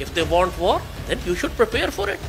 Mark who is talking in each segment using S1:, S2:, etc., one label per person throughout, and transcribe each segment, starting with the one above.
S1: If they want war, then you should prepare for it.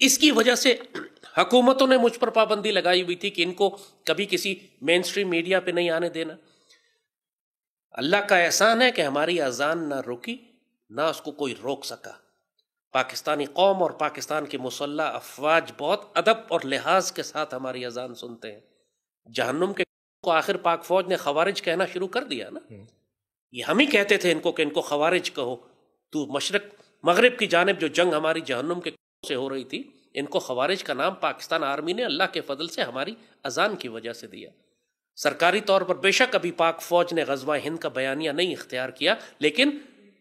S1: اس کی وجہ سے حکومتوں نے مجھ پر پابندی لگائی ہوئی تھی کہ ان کو کبھی کسی مین اسٹریم میڈیا پہ نہیں آنے دینا. اللہ کا احسان ہے کہ ہماری اذان نہ رکی نہ اس کو کوئی روک سکا. پاکستانی قوم اور پاکستان کی مسلح افواج بہت ادب اور لحاظ کے ساتھ ہماری اذان سنتے ہیں. جہنم کے کو آخر پاک فوج نے خوارج کہنا شروع کر دیا نا. یہ ہم ہی کہتے تھے ان کو کہ ان کو خوارج کہو. تو مشرق مغرب کی جانب جو جنگ ہماری جہنم کے سے ہو رہی تھی, ان کو خوارج کا نام پاکستان آرمی نے اللہ کے فضل سے ہماری اذان کی وجہ سے دیا. سرکاری طور پر بے شک ابھی پاک فوج نے غزوہ ہند کا بیانیہ نہیں اختیار کیا, لیکن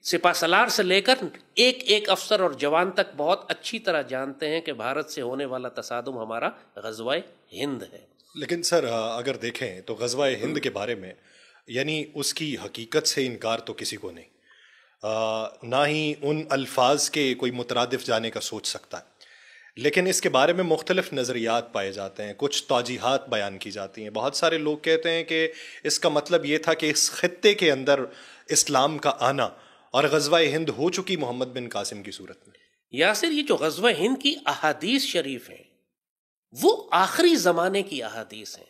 S1: سپہ سالار سے لے کر ایک ایک افسر اور جوان تک بہت اچھی طرح جانتے ہیں کہ بھارت سے ہونے والا تصادم ہمارا غزوہ ہند ہے.
S2: لیکن سر اگر دیکھیں تو غزوہ ہند کے بارے میں یعنی اس کی حقیقت سے انکار تو کسی کو نہیں, نہ ہی ان الفاظ کے کوئی مترادف جانے کا سوچ سکتا ہے. لیکن اس کے بارے میں مختلف نظریات پائے جاتے ہیں, کچھ توجیحات بیان کی جاتی ہیں. بہت سارے لوگ کہتے ہیں کہ اس کا مطلب یہ تھا کہ اس خطے کے اندر اسلام کا آنا اور غزوہ ہند ہو چکی محمد بن قاسم کی صورت میں.
S1: یاسر, یہ جو غزوہ ہند کی احادیث شریف ہیں وہ آخری زمانے کی احادیث ہیں.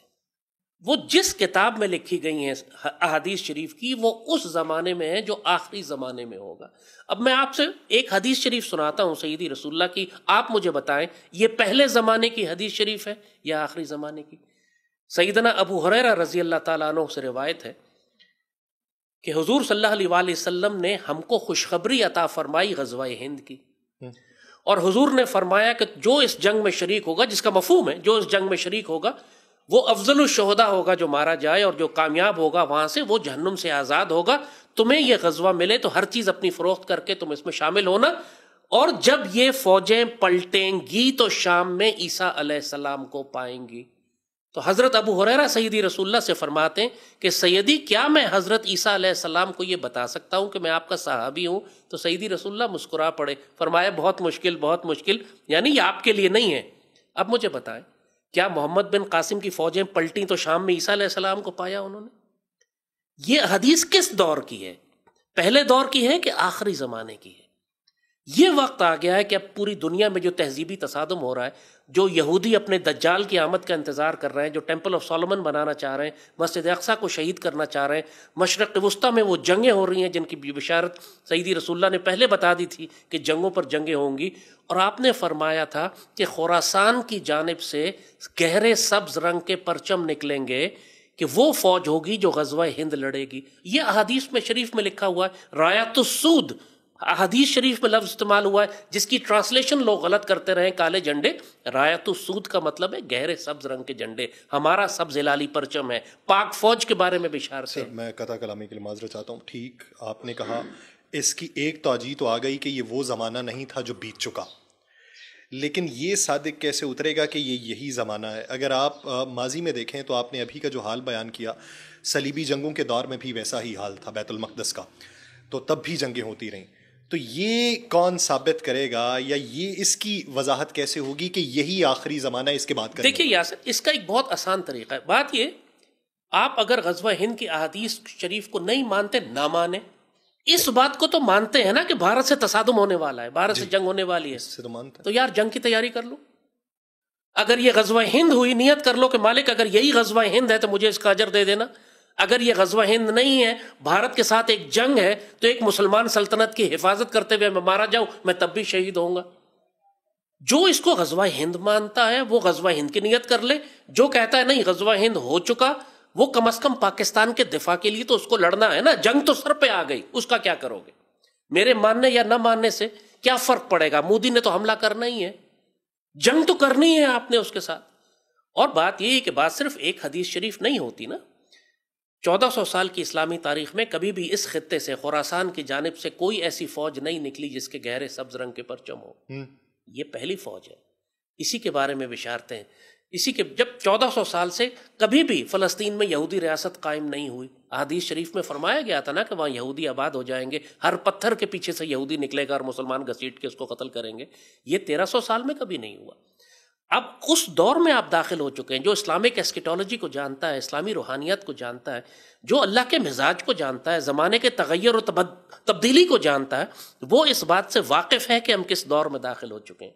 S1: وہ جس کتاب میں لکھی گئی ہیں احادیث شریف کی وہ اس زمانے میں ہے جو آخری زمانے میں ہوگا. اب میں آپ سے ایک حدیث شریف سناتا ہوں سیدی رسول اللہ کی, آپ مجھے بتائیں یہ پہلے زمانے کی حدیث شریف ہے یا آخری زمانے کی. سیدنا ابو ہریرہ رضی اللہ تعالیٰ عنہ سے روایت ہے کہ حضور صلی اللہ علیہ وآلہ وسلم نے ہم کو خوشخبری عطا فرمائی غزوہ ہند کی, اور حضور نے فرمایا کہ جو اس جنگ میں شریک ہوگا, جس کا مفہوم ہے جو اس جنگ میں شریک ہوگا وہ افضل الشہداء ہوگا جو مارا جائے, اور جو کامیاب ہوگا وہاں سے وہ جہنم سے آزاد ہوگا. تمہیں یہ غزوہ ملے تو ہر چیز اپنی فروخت کر کے تم اس میں شامل ہونا, اور جب یہ فوجیں پلٹیں گی تو شام میں عیسیٰ علیہ السلام کو پائیں گی. تو حضرت ابو ہریرہ سیدی رسول اللہ سے فرماتے ہیں کہ سیدی کیا میں حضرت عیسیٰ علیہ السلام کو یہ بتا سکتا ہوں کہ میں آپ کا صحابی ہوں؟ تو سیدی رسول اللہ مسکرا پڑے, فرمایا بہت مشکل, بہت مشکل, یعنی یہ آپ کے لیے نہیں ہے. اب مجھے بتائیں کیا محمد بن قاسم کی فوجیں پلٹیں تو شام میں عیسیٰ علیہ السلام کو پایا انہوں نے؟ یہ حدیث کس دور کی ہے؟ پہلے دور کی ہے کہ آخری زمانے کی ہے؟ یہ وقت آ گیا ہے کہ اب پوری دنیا میں جو تہذیبی تصادم ہو رہا ہے, جو یہودی اپنے دجال کی آمد کا انتظار کر رہے ہیں, جو ٹیمپل آف سولومن بنانا چاہ رہے ہیں, مسجد اقصیٰ کو شہید کرنا چاہ رہے ہیں, مشرق وسطیٰ میں وہ جنگیں ہو رہی ہیں جن کی بشارت سیدی رسول اللہ نے پہلے بتا دی تھی کہ جنگوں پر جنگیں ہوں گی, اور آپ نے فرمایا تھا کہ خراسان کی جانب سے گہرے سبز رنگ کے پرچم نکلیں گے کہ وہ فوج ہوگی جو غزوہ ہند لڑے گی. یہ احادیث میں شریف میں لکھا ہوا ہے, رایت السود حدیث شریف میں لفظ استعمال ہوا ہے جس کی ٹرانسلیشن لوگ غلط کرتے رہے, کالے جھنڈے. رایت السود کا مطلب ہے گہرے سبز رنگ کے جھنڈے, ہمارا سبز ہلالی پرچم ہے. پاک فوج کے بارے میں بشارت ہے.
S2: میں قطع کلامی کے لیے معذرت چاہتا ہوں. ٹھیک آپ نے کہا, اس کی ایک توجہ تو آ گئی کہ یہ وہ زمانہ نہیں تھا جو بیت چکا, لیکن یہ صادق کیسے اترے گا کہ یہ یہی زمانہ ہے؟ اگر آپ ماضی میں دیکھیں تو آپ نے ابھی کا جو حال بیان کیا, صلیبی جنگوں کے دور میں بھی ویسا ہی حال تھا بیت المقدس کا, تو تب بھی جنگیں ہوتی رہیں. تو یہ کون ثابت کرے گا یا یہ اس کی وضاحت کیسے ہوگی کہ یہی آخری زمانہ ہے, اس کے بعد کریں؟
S1: دیکھیے یاسر, اس کا ایک بہت آسان طریقہ ہے. بات یہ, آپ اگر غزوہ ہند کی احادیث شریف کو نہیں مانتے نہ مانیں, اس بات کو تو مانتے ہیں نا کہ بھارت سے تصادم ہونے والا ہے, بھارت سے جنگ ہونے والی ہے, تو یار جنگ کی تیاری کر لو. اگر یہ غزوہ ہند ہوئی, نیت کر لو کہ مالک اگر یہی غزوہ ہند ہے تو مجھے اس کا اجر دے دینا. اگر یہ غزوہ ہند نہیں ہے, بھارت کے ساتھ ایک جنگ ہے, تو ایک مسلمان سلطنت کی حفاظت کرتے ہوئے میں مارا جاؤں, میں تب بھی شہید ہوں گا. جو اس کو غزوہ ہند مانتا ہے وہ غزوہ ہند کی نیت کر لے. جو کہتا ہے نہیں غزوہ ہند ہو چکا, وہ کم از کم پاکستان کے دفاع کے لیے تو اس کو لڑنا ہے نا. جنگ تو سر پہ آ گئی, اس کا کیا کرو گے؟ میرے ماننے یا نہ ماننے سے کیا فرق پڑے گا؟ مودی نے تو حملہ کرنا ہی ہے, جنگ تو کرنی ہے آپ نے اس کے ساتھ. اور بات یہ ہے کہ بات صرف ایک حدیث شریف نہیں ہوتی نا. 1400 سال کی اسلامی تاریخ میں کبھی بھی اس خطے سے, خراسان کی جانب سے کوئی ایسی فوج نہیں نکلی جس کے گہرے سبز رنگ کے پرچم ہو. یہ پہلی فوج ہے. اسی کے بارے میں بشارتیں ہیں. اسی کے جب 1400 سال سے کبھی بھی فلسطین میں یہودی ریاست قائم نہیں ہوئی. احادیث شریف میں فرمایا گیا تھا نا کہ وہاں یہودی آباد ہو جائیں گے, ہر پتھر کے پیچھے سے یہودی نکلے گا اور مسلمان گھسیٹ کے اس کو قتل کریں گے. یہ 1300 سال میں کبھی نہیں ہوا. اب اس دور میں آپ داخل ہو چکے ہیں جو اسلامک ایسکیٹولوجی کو جانتا ہے, اسلامی روحانیت کو جانتا ہے, جو اللہ کے مزاج کو جانتا ہے, زمانے کے تغیر و تبدیلی کو جانتا ہے, وہ اس بات سے واقف ہے کہ ہم کس دور میں داخل ہو چکے ہیں.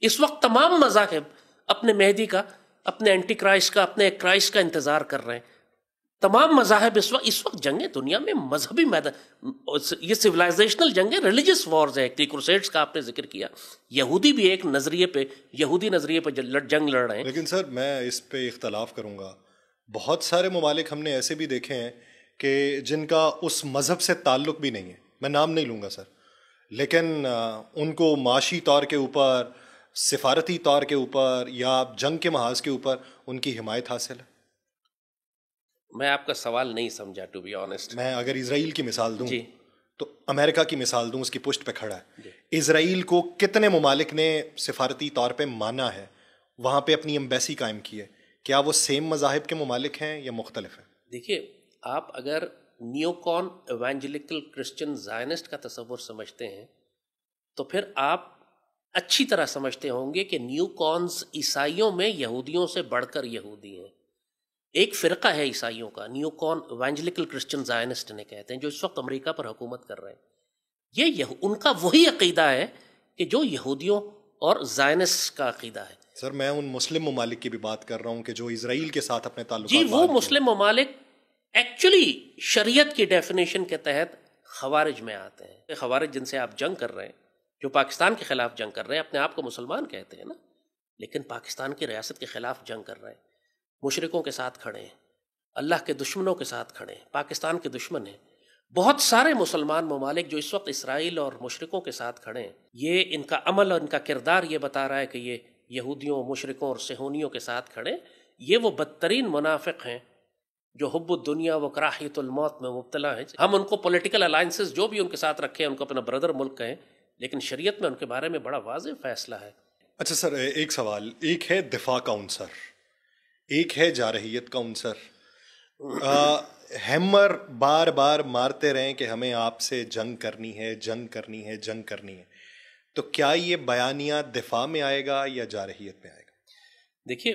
S1: اس وقت تمام مذاہب اپنے مہدی کا، اپنے اینٹی کرائسٹ کا، اپنے کرائسٹ کا انتظار کر رہے ہیں. تمام مذاہب اس وقت جنگیں دنیا میں مذہبی میدان، یہ سویلائزیشنل جنگیں، ریلیجس وارز ہے. کروسیڈز کا آپ نے ذکر کیا، یہودی بھی ایک نظریے پہ، یہودی نظریے پہ جنگ لڑ رہے ہیں.
S2: لیکن سر میں اس پہ اختلاف کروں گا. بہت سارے ممالک ہم نے ایسے بھی دیکھے ہیں کہ جن کا اس مذہب سے تعلق بھی نہیں ہے، میں نام نہیں لوں گا سر، لیکن ان کو معاشی طور کے اوپر، سفارتی طور کے اوپر یا جنگ کے محاذ کے اوپر ان کی حمایت حاصل ہے.
S1: میں آپ کا سوال نہیں سمجھا ٹو بی آنیسٹ.
S2: میں اگر اسرائیل کی مثال دوں
S1: جی
S2: تو امریکہ کی مثال دوں، اس کی پشت پہ کھڑا ہے.
S1: جی.
S2: اسرائیل کو کتنے ممالک نے سفارتی طور پہ مانا ہے، وہاں پہ اپنی ایمبیسی قائم کی ہے. کیا وہ سیم مذاہب کے ممالک ہیں یا مختلف ہیں؟
S1: دیکھیے، آپ اگر نیو کون ایوانجلیکل کرسچن زائنسٹ کا تصور سمجھتے ہیں تو پھر آپ اچھی طرح سمجھتے ہوں گے کہ نیو کونز عیسائیوں میں یہودیوں سے بڑھ کر یہودی ہیں. ایک فرقہ ہے عیسائیوں کا، نیو کون ایوانجلیکل کرسچن زائنسٹ نے کہتے ہیں، جو اس وقت امریکہ پر حکومت کر رہے ہیں. یہ ان کا وہی عقیدہ ہے کہ جو یہودیوں اور زائنسٹ کا عقیدہ ہے.
S2: سر میں ان مسلم ممالک کی بھی بات کر رہا ہوں کہ جو اسرائیل کے ساتھ اپنے تعلقات،
S1: جی وہ مسلم ممالک ایکچولی شریعت کی ڈیفینیشن کے تحت خوارج میں آتے ہیں. خوارج جن سے آپ جنگ کر رہے ہیں، جو پاکستان کے خلاف جنگ کر رہے ہیں، اپنے آپ کو مسلمان کہتے ہیں نا، لیکن پاکستان کی ریاست کے خلاف جنگ کر رہے ہیں، مشرکوں کے ساتھ کھڑے ہیں، اللہ کے دشمنوں کے ساتھ کھڑے ہیں، پاکستان کے دشمن ہیں. بہت سارے مسلمان ممالک جو اس وقت اسرائیل اور مشرکوں کے ساتھ کھڑے ہیں، یہ ان کا عمل اور ان کا کردار یہ بتا رہا ہے کہ یہ یہودیوں، مشرکوں اور صہیونیوں کے ساتھ کھڑے. یہ وہ بدترین منافق ہیں جو حب الدنیا و کراہیت الموت میں مبتلا ہیں. ہم ان کو پولیٹیکل الائنسز جو بھی ان کے ساتھ رکھے ہیں، ان کو اپنا بردر ملک کہیں، لیکن شریعت میں ان کے بارے میں بڑا واضح فیصلہ ہے.
S2: اچھا سر، ایک سوال، ایک ہے دفاع کا عنصر، ایک ہے جارحیت کا عنصر. ہیمر بار بار مارتے رہیں کہ ہمیں آپ سے جنگ کرنی ہے، جنگ کرنی ہے، جنگ کرنی ہے، تو کیا یہ بیانیہ دفاع میں آئے گا یا جارحیت میں آئے گا؟
S1: دیکھیے،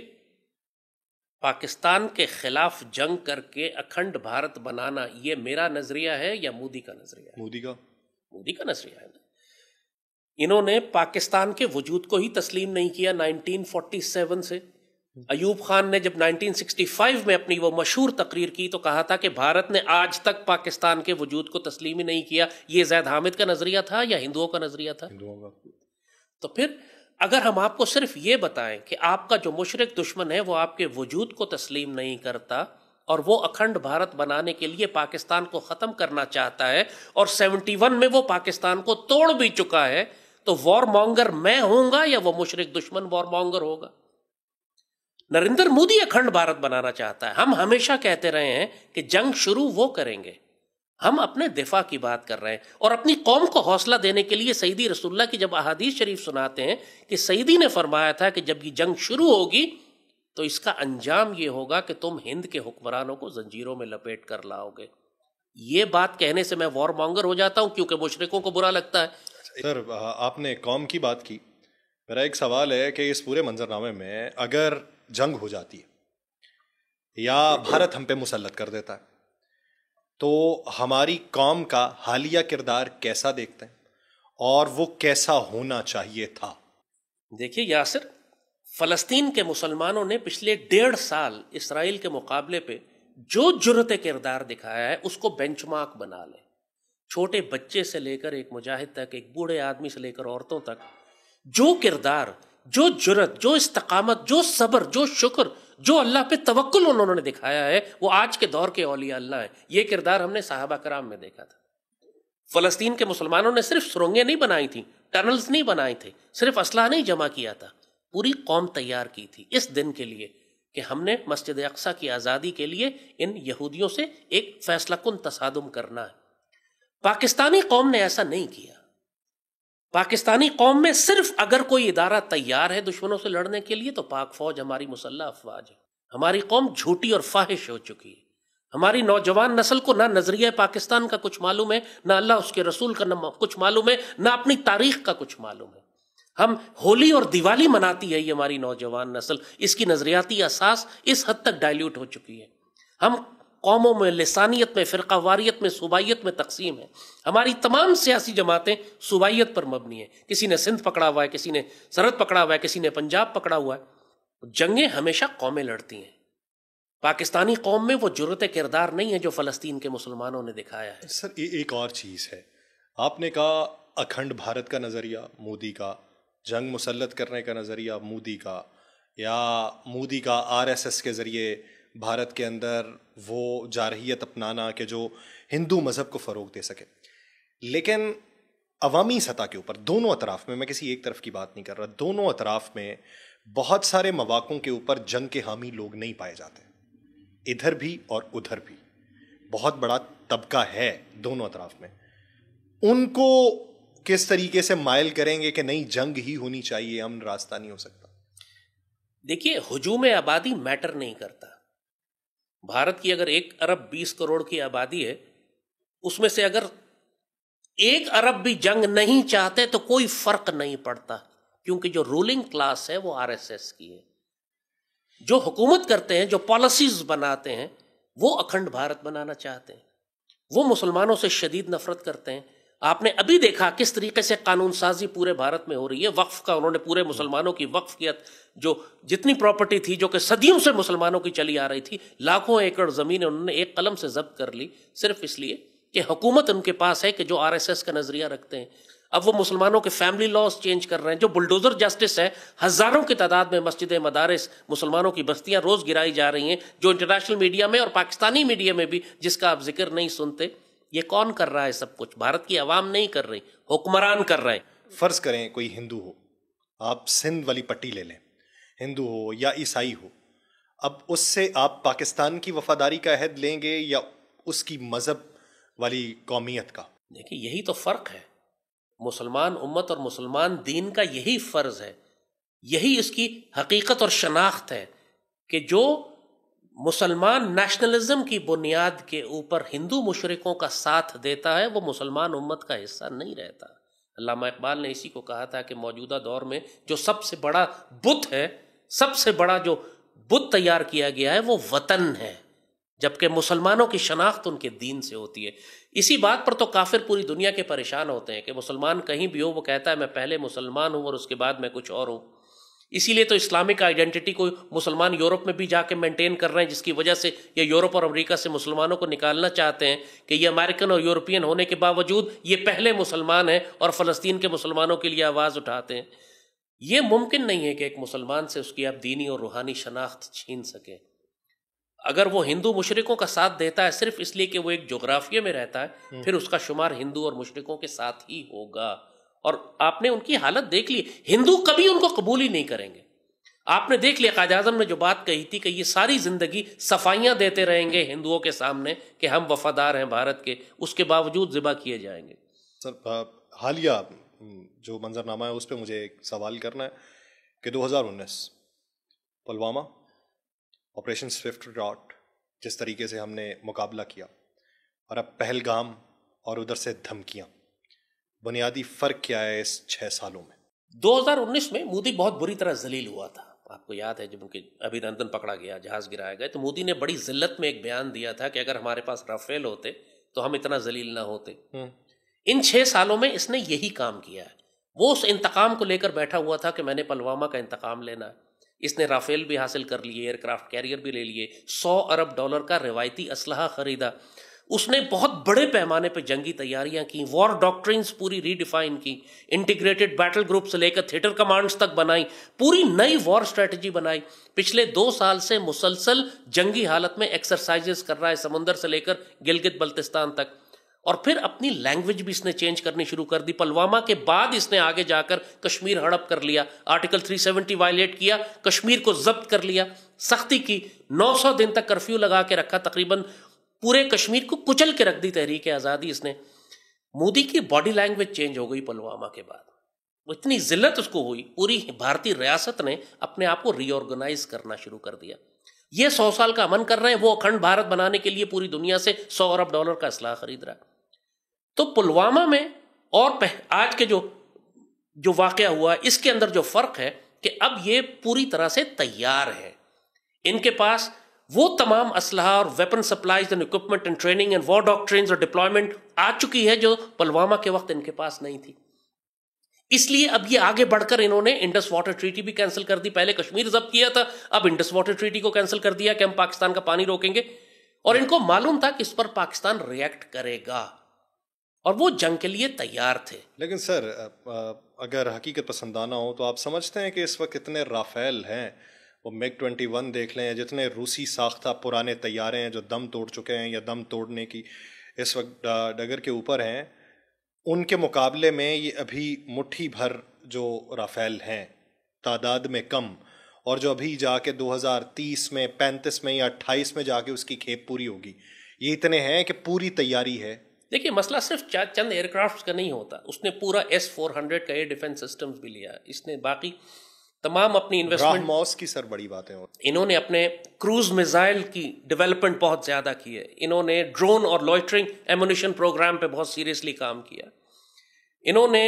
S1: پاکستان کے خلاف جنگ کر کے اکھنڈ بھارت بنانا یہ میرا نظریہ ہے یا مودی کا نظریہ ہے؟ مودی کا نظریہ ہے نا. انہوں نے پاکستان کے وجود کو ہی تسلیم نہیں کیا 1947 سے. ایوب خان نے جب 1965 میں اپنی وہ مشہور تقریر کی تو کہا تھا کہ بھارت نے آج تک پاکستان کے وجود کو تسلیم ہی نہیں کیا. یہ زید حامد کا نظریہ تھا یا ہندوؤں کا نظریہ تھا؟ تو پھر اگر ہم آپ کو صرف یہ بتائیں کہ آپ کا جو مشرک دشمن ہے وہ آپ کے وجود کو تسلیم نہیں کرتا اور وہ اکھنڈ بھارت بنانے کے لیے پاکستان کو ختم کرنا چاہتا ہے اور 71 میں وہ پاکستان کو توڑ بھی چکا ہے، تو وار مونگر میں ہوں گا یا وہ مشرک دشمن وار مونگر ہوگا؟ نریندر مودی اکھنڈ بھارت بنانا چاہتا ہے. ہم ہمیشہ کہتے رہے ہیں کہ جنگ شروع وہ کریں گے، ہم اپنے دفاع کی بات کر رہے ہیں. اور اپنی قوم کو حوصلہ دینے کے لیے سیدی رسول اللہ کی جب احادیث شریف سناتے ہیں کہ سیدی نے فرمایا تھا کہ جب یہ جنگ شروع ہوگی تو اس کا انجام یہ ہوگا کہ تم ہند کے حکمرانوں کو زنجیروں میں لپیٹ کر لاؤ گے. یہ بات کہنے سے میں وار مونگر ہو جاتا ہوں کیونکہ مشرکوں کو برا لگتا ہے.
S2: سر آپ نے قوم کی بات کی، میرا ایک سوال ہے کہ اس پورے منظرنامے میں اگر جنگ ہو جاتی ہے یا بھارت ہم پہ مسلط کر دیتا ہے تو ہماری قوم کا حالیہ کردار کیسا دیکھتے ہیں اور وہ کیسا ہونا چاہیے تھا؟
S1: دیکھیے یاسر، فلسطین کے مسلمانوں نے پچھلے 1.5 سال اسرائیل کے مقابلے پہ جو جرأت کردار دکھایا ہے اس کو بینچ مارک بنا لیں. چھوٹے بچے سے لے کر ایک مجاہد تک، ایک بوڑھے آدمی سے لے کر عورتوں تک، جو کردار، جو جرأت، جو استقامت، جو صبر، جو شکر، جو اللہ پہ توکل انہوں نے دکھایا ہے، وہ آج کے دور کے اولیاء اللہ ہیں. یہ کردار ہم نے صحابہ کرام میں دیکھا تھا. فلسطین کے مسلمانوں نے صرف سرنگیں نہیں بنائی تھیں، ٹنلز نہیں بنائے تھے، صرف اسلحہ نہیں جمع کیا تھا، پوری قوم تیار کی تھی اس دن کے لیے کہ ہم نے مسجد اقصیٰ کی آزادی کے لیے ان یہودیوں سے ایک فیصلہ کن تصادم کرنا ہے. پاکستانی قوم نے ایسا نہیں کیا. پاکستانی قوم میں صرف اگر کوئی ادارہ تیار ہے دشمنوں سے لڑنے کے لیے تو پاک فوج ہماری مسلح افواج ہے. ہماری قوم جھوٹی اور فاحش ہو چکی ہے. ہماری نوجوان نسل کو نہ نظریہ پاکستان کا کچھ معلوم ہے، نہ اللہ اس کے رسول کا کچھ معلوم ہے، نہ اپنی تاریخ کا کچھ معلوم ہے. ہم ہولی اور دیوالی مناتی ہے، یہ ہماری نوجوان نسل، اس کی نظریاتی اساس اس حد تک ڈائلیوٹ ہو چکی ہے. ہم قوموں میں، لسانیت میں، فرقہ واریت میں، صوبائیت میں تقسیم ہے. ہماری تمام سیاسی جماعتیں صوبائیت پر مبنی ہیں. کسی نے سندھ پکڑا ہوا ہے، کسی نے سرحد پکڑا ہوا ہے، کسی نے پنجاب پکڑا ہوا ہے. جنگیں ہمیشہ قومیں لڑتی ہیں. پاکستانی قوم میں وہ جرأت کردار نہیں ہے جو فلسطین کے مسلمانوں نے دکھایا ہے.
S2: سر ایک اور چیز ہے، آپ نے کہا اکھنڈ بھارت کا نظریہ مودی کا، جنگ مسلط کرنے کا نظریہ مودی کا، یا مودی کا RSS کے ذریعے بھارت کے اندر وہ جارحیت اپنانا کہ جو ہندو مذہب کو فروغ دے سکے. لیکن عوامی سطح کے اوپر دونوں اطراف میں، میں کسی ایک طرف کی بات نہیں کر رہا، دونوں اطراف میں بہت سارے مواقعوں کے اوپر جنگ کے حامی لوگ نہیں پائے جاتے. ادھر بھی اور ادھر بھی بہت بڑا طبقہ ہے دونوں اطراف میں. ان کو کس طریقے سے مائل کریں گے کہ نہیں جنگ ہی ہونی چاہیے، امن راستہ نہیں ہو سکتا؟
S1: دیکھیے، ہجوم آبادی میٹر نہیں کرتا. بھارت کی اگر 1 ارب 20 کروڑ کی آبادی ہے، اس میں سے اگر 1 ارب بھی جنگ نہیں چاہتے تو کوئی فرق نہیں پڑتا، کیونکہ جو رولنگ کلاس ہے وہ RSS کی ہے. جو حکومت کرتے ہیں، جو پالیسیز بناتے ہیں، وہ اکھنڈ بھارت بنانا چاہتے ہیں. وہ مسلمانوں سے شدید نفرت کرتے ہیں. آپ نے ابھی دیکھا کس طریقے سے قانون سازی پورے بھارت میں ہو رہی ہے. وقف کا انہوں نے پورے مسلمانوں کی وقف کیا، جو جتنی پراپرٹی تھی جو کہ صدیوں سے مسلمانوں کی چلی آ رہی تھی، لاکھوں ایکڑ زمین انہوں نے ایک قلم سے ضبط کر لی، صرف اس لیے کہ حکومت ان کے پاس ہے کہ جو RSS کا نظریہ رکھتے ہیں. اب وہ مسلمانوں کے فیملی لاز چینج کر رہے ہیں. جو بلڈوزر جسٹس ہے، ہزاروں کی تعداد میں مسجدیں، مدارس، مسلمانوں کی بستیاں روز گرائی جا رہی ہیں، جو انٹرنیشنل میڈیا میں اور پاکستانی میڈیا میں بھی جس کا آپ ذکر نہیں سنتے. یہ کون کر رہا ہے سب کچھ؟ بھارت کی عوام نہیں کر رہی، حکمران کر رہے ہیں.
S2: فرض کریں کوئی ہندو ہو، آپ سندھ والی پٹی لے لیں، ہندو ہو یا عیسائی ہو، اب اس سے آپ پاکستان کی وفاداری کا عہد لیں گے یا اس کی مذہب والی قومیت کا؟
S1: دیکھیے، یہی تو فرق ہے. مسلمان امت اور مسلمان دین کا یہی فرض ہے، یہی اس کی حقیقت اور شناخت ہے کہ جو مسلمان نیشنلزم کی بنیاد کے اوپر ہندو مشرکوں کا ساتھ دیتا ہے وہ مسلمان امت کا حصہ نہیں رہتا. علامہ اقبال نے اسی کو کہا تھا کہ موجودہ دور میں جو سب سے بڑا بت ہے، سب سے بڑا جو بت تیار کیا گیا ہے وہ وطن ہے، جبکہ مسلمانوں کی شناخت ان کے دین سے ہوتی ہے. اسی بات پر تو کافر پوری دنیا کے پریشان ہوتے ہیں کہ مسلمان کہیں بھی ہو وہ کہتا ہے میں پہلے مسلمان ہوں اور اس کے بعد میں کچھ اور ہوں. اسی لیے تو اسلامک آئیڈینٹی کو مسلمان یورپ میں بھی جا کے مینٹین کر رہے ہیں، جس کی وجہ سے یہ یورپ اور امریکہ سے مسلمانوں کو نکالنا چاہتے ہیں کہ یہ امریکن اور یورپین ہونے کے باوجود یہ پہلے مسلمان ہیں اور فلسطین کے مسلمانوں کے لیے آواز اٹھاتے ہیں. یہ ممکن نہیں ہے کہ ایک مسلمان سے اس کی آپ دینی اور روحانی شناخت چھین سکیں. اگر وہ ہندو مشرکوں کا ساتھ دیتا ہے صرف اس لیے کہ وہ ایک جغرافیے میں رہتا ہے، پھر اس کا شمار ہندو اور مشرکوں کے ساتھ ہی ہوگا. اور آپ نے ان کی حالت دیکھ لی، ہندو کبھی ان کو قبول ہی نہیں کریں گے. آپ نے دیکھ لیا قائد اعظم نے جو بات کہی تھی کہ یہ ساری زندگی صفائیاں دیتے رہیں گے ہندوؤں کے سامنے کہ ہم وفادار ہیں بھارت کے، اس کے باوجود ذبح کیے جائیں گے.
S2: سر حالیہ جو منظرنامہ ہے اس پہ مجھے ایک سوال کرنا ہے کہ 2019 پلوامہ آپریشن سوئفٹ ڈاٹ جس طریقے سے ہم نے مقابلہ کیا، اور اب پہلگام اور ادھر سے دھمکیاں، بنیادی فرق کیا ہے اس 6 سالوں میں؟
S1: 2019 میں مودی بہت بری طرح ذلیل ہوا تھا. آپ کو یاد ہے جب ان کے ابھینندن پکڑا گیا، جہاز گرایا گیا، تو مودی نے بڑی ذلت میں ایک بیان دیا تھا کہ اگر ہمارے پاس رافیل ہوتے تو ہم اتنا ذلیل نہ ہوتے. ان 6 سالوں میں اس نے یہی کام کیا ہے. وہ اس انتقام کو لے کر بیٹھا ہوا تھا کہ میں نے پلوامہ کا انتقام لینا ہے. اس نے رافیل بھی حاصل کر لیے، ایئر کرافٹ کیریئر بھی لے لیے، $100 ارب کا روایتی اسلحہ خریدا. اس نے بہت بڑے پیمانے پہ جنگی تیاریاں کی، وار ڈاکٹرینز پوری ری ڈیفائن کی، انٹیگریٹڈ بیٹل گروپ سے لے کر تھیٹر کمانڈز تک بنائی، پوری نئی وار اسٹریٹجی بنائی. پچھلے 2 سال سے مسلسل جنگی حالت میں ایکسرسائزز کر رہا ہے، سمندر سے لے کر گلگت بلتستان تک. اور پھر اپنی لینگویج بھی اس نے چینج کرنی شروع کر دی. پلوامہ کے بعد اس نے آگے جا کر کشمیر ہڑپ کر لیا، آرٹیکل 370 وائلیٹ کیا، کشمیر کو ضبط کر لیا، سختی کی، 900 دن تک کرفیو لگا کے رکھا، تقریباً پورے کشمیر کو کچل کے رکھ دی تحریک آزادی اس نے. مودی کی باڈی لینگویج چینج ہو گئی پلوامہ کے بعد. اتنی ذلت اس کو ہوئی، پوری بھارتی ریاست نے اپنے آپ کو ری آرگنائز کرنا شروع کر دیا. یہ 100 سال کا امن کر رہے ہیں، وہ اکھنڈ بھارت بنانے کے لیے پوری دنیا سے $100 ارب کا اسلحہ خرید رہا ہے. تو پلوامہ میں اور آج کے جو واقعہ ہوا اس کے اندر جو فرق ہے کہ اب یہ پوری طرح سے تیار ہے. ان کے پاس وہ تمام اسلحہ اور weapon supplies and equipment and training and war doctrines اور ڈپلائمنٹ آ چکی ہے جو پلوامہ کے وقت ان کے پاس نہیں تھی. اس لیے اب یہ آگے بڑھ کر انہوں نے انڈس واٹر ٹریٹی بھی کینسل کر دی. پہلے کشمیر ضبط کیا تھا, اب انڈس واٹر ٹریٹی کو کینسل کر دیا کہ ہم پاکستان کا پانی روکیں گے, اور ان کو معلوم تھا کہ اس پر پاکستان ریئیکٹ کرے گا اور وہ جنگ کے لیے تیار تھے.
S2: لیکن سر اگر حقیقت پسندانہ ہو تو آپ سمجھتے ہیں کہ اس وقت کتنے رافیل ہیں, وہ میگ 21 دیکھ لیں, جتنے روسی ساختہ پرانے طیارے ہیں جو دم توڑ چکے ہیں یا دم توڑنے کی اس وقت ڈگر کے اوپر ہیں, ان کے مقابلے میں یہ ابھی مٹھی بھر جو رافیل ہیں تعداد میں کم, اور جو ابھی جا کے 2030 میں 35 میں یا 28 میں جا کے اس کی کھیپ پوری ہوگی, یہ اتنے ہیں کہ پوری تیاری ہے.
S1: دیکھیے مسئلہ صرف چند ایئر کرافٹ کا نہیں ہوتا, اس نے پورا S-400 کا ایئر ڈیفنس سسٹمز بھی لیا, اس نے باقی تمام اپنی انویسٹمنٹ
S2: موس کی سر بڑی باتیں اور
S1: انہوں نے اپنے کروز میزائل کی ڈیولپمنٹ بہت زیادہ کی ہے, انہوں نے ڈرون اور لوئٹرنگ ایمونیشن پروگرام پہ بہت سیریسلی کام کیا, انہوں نے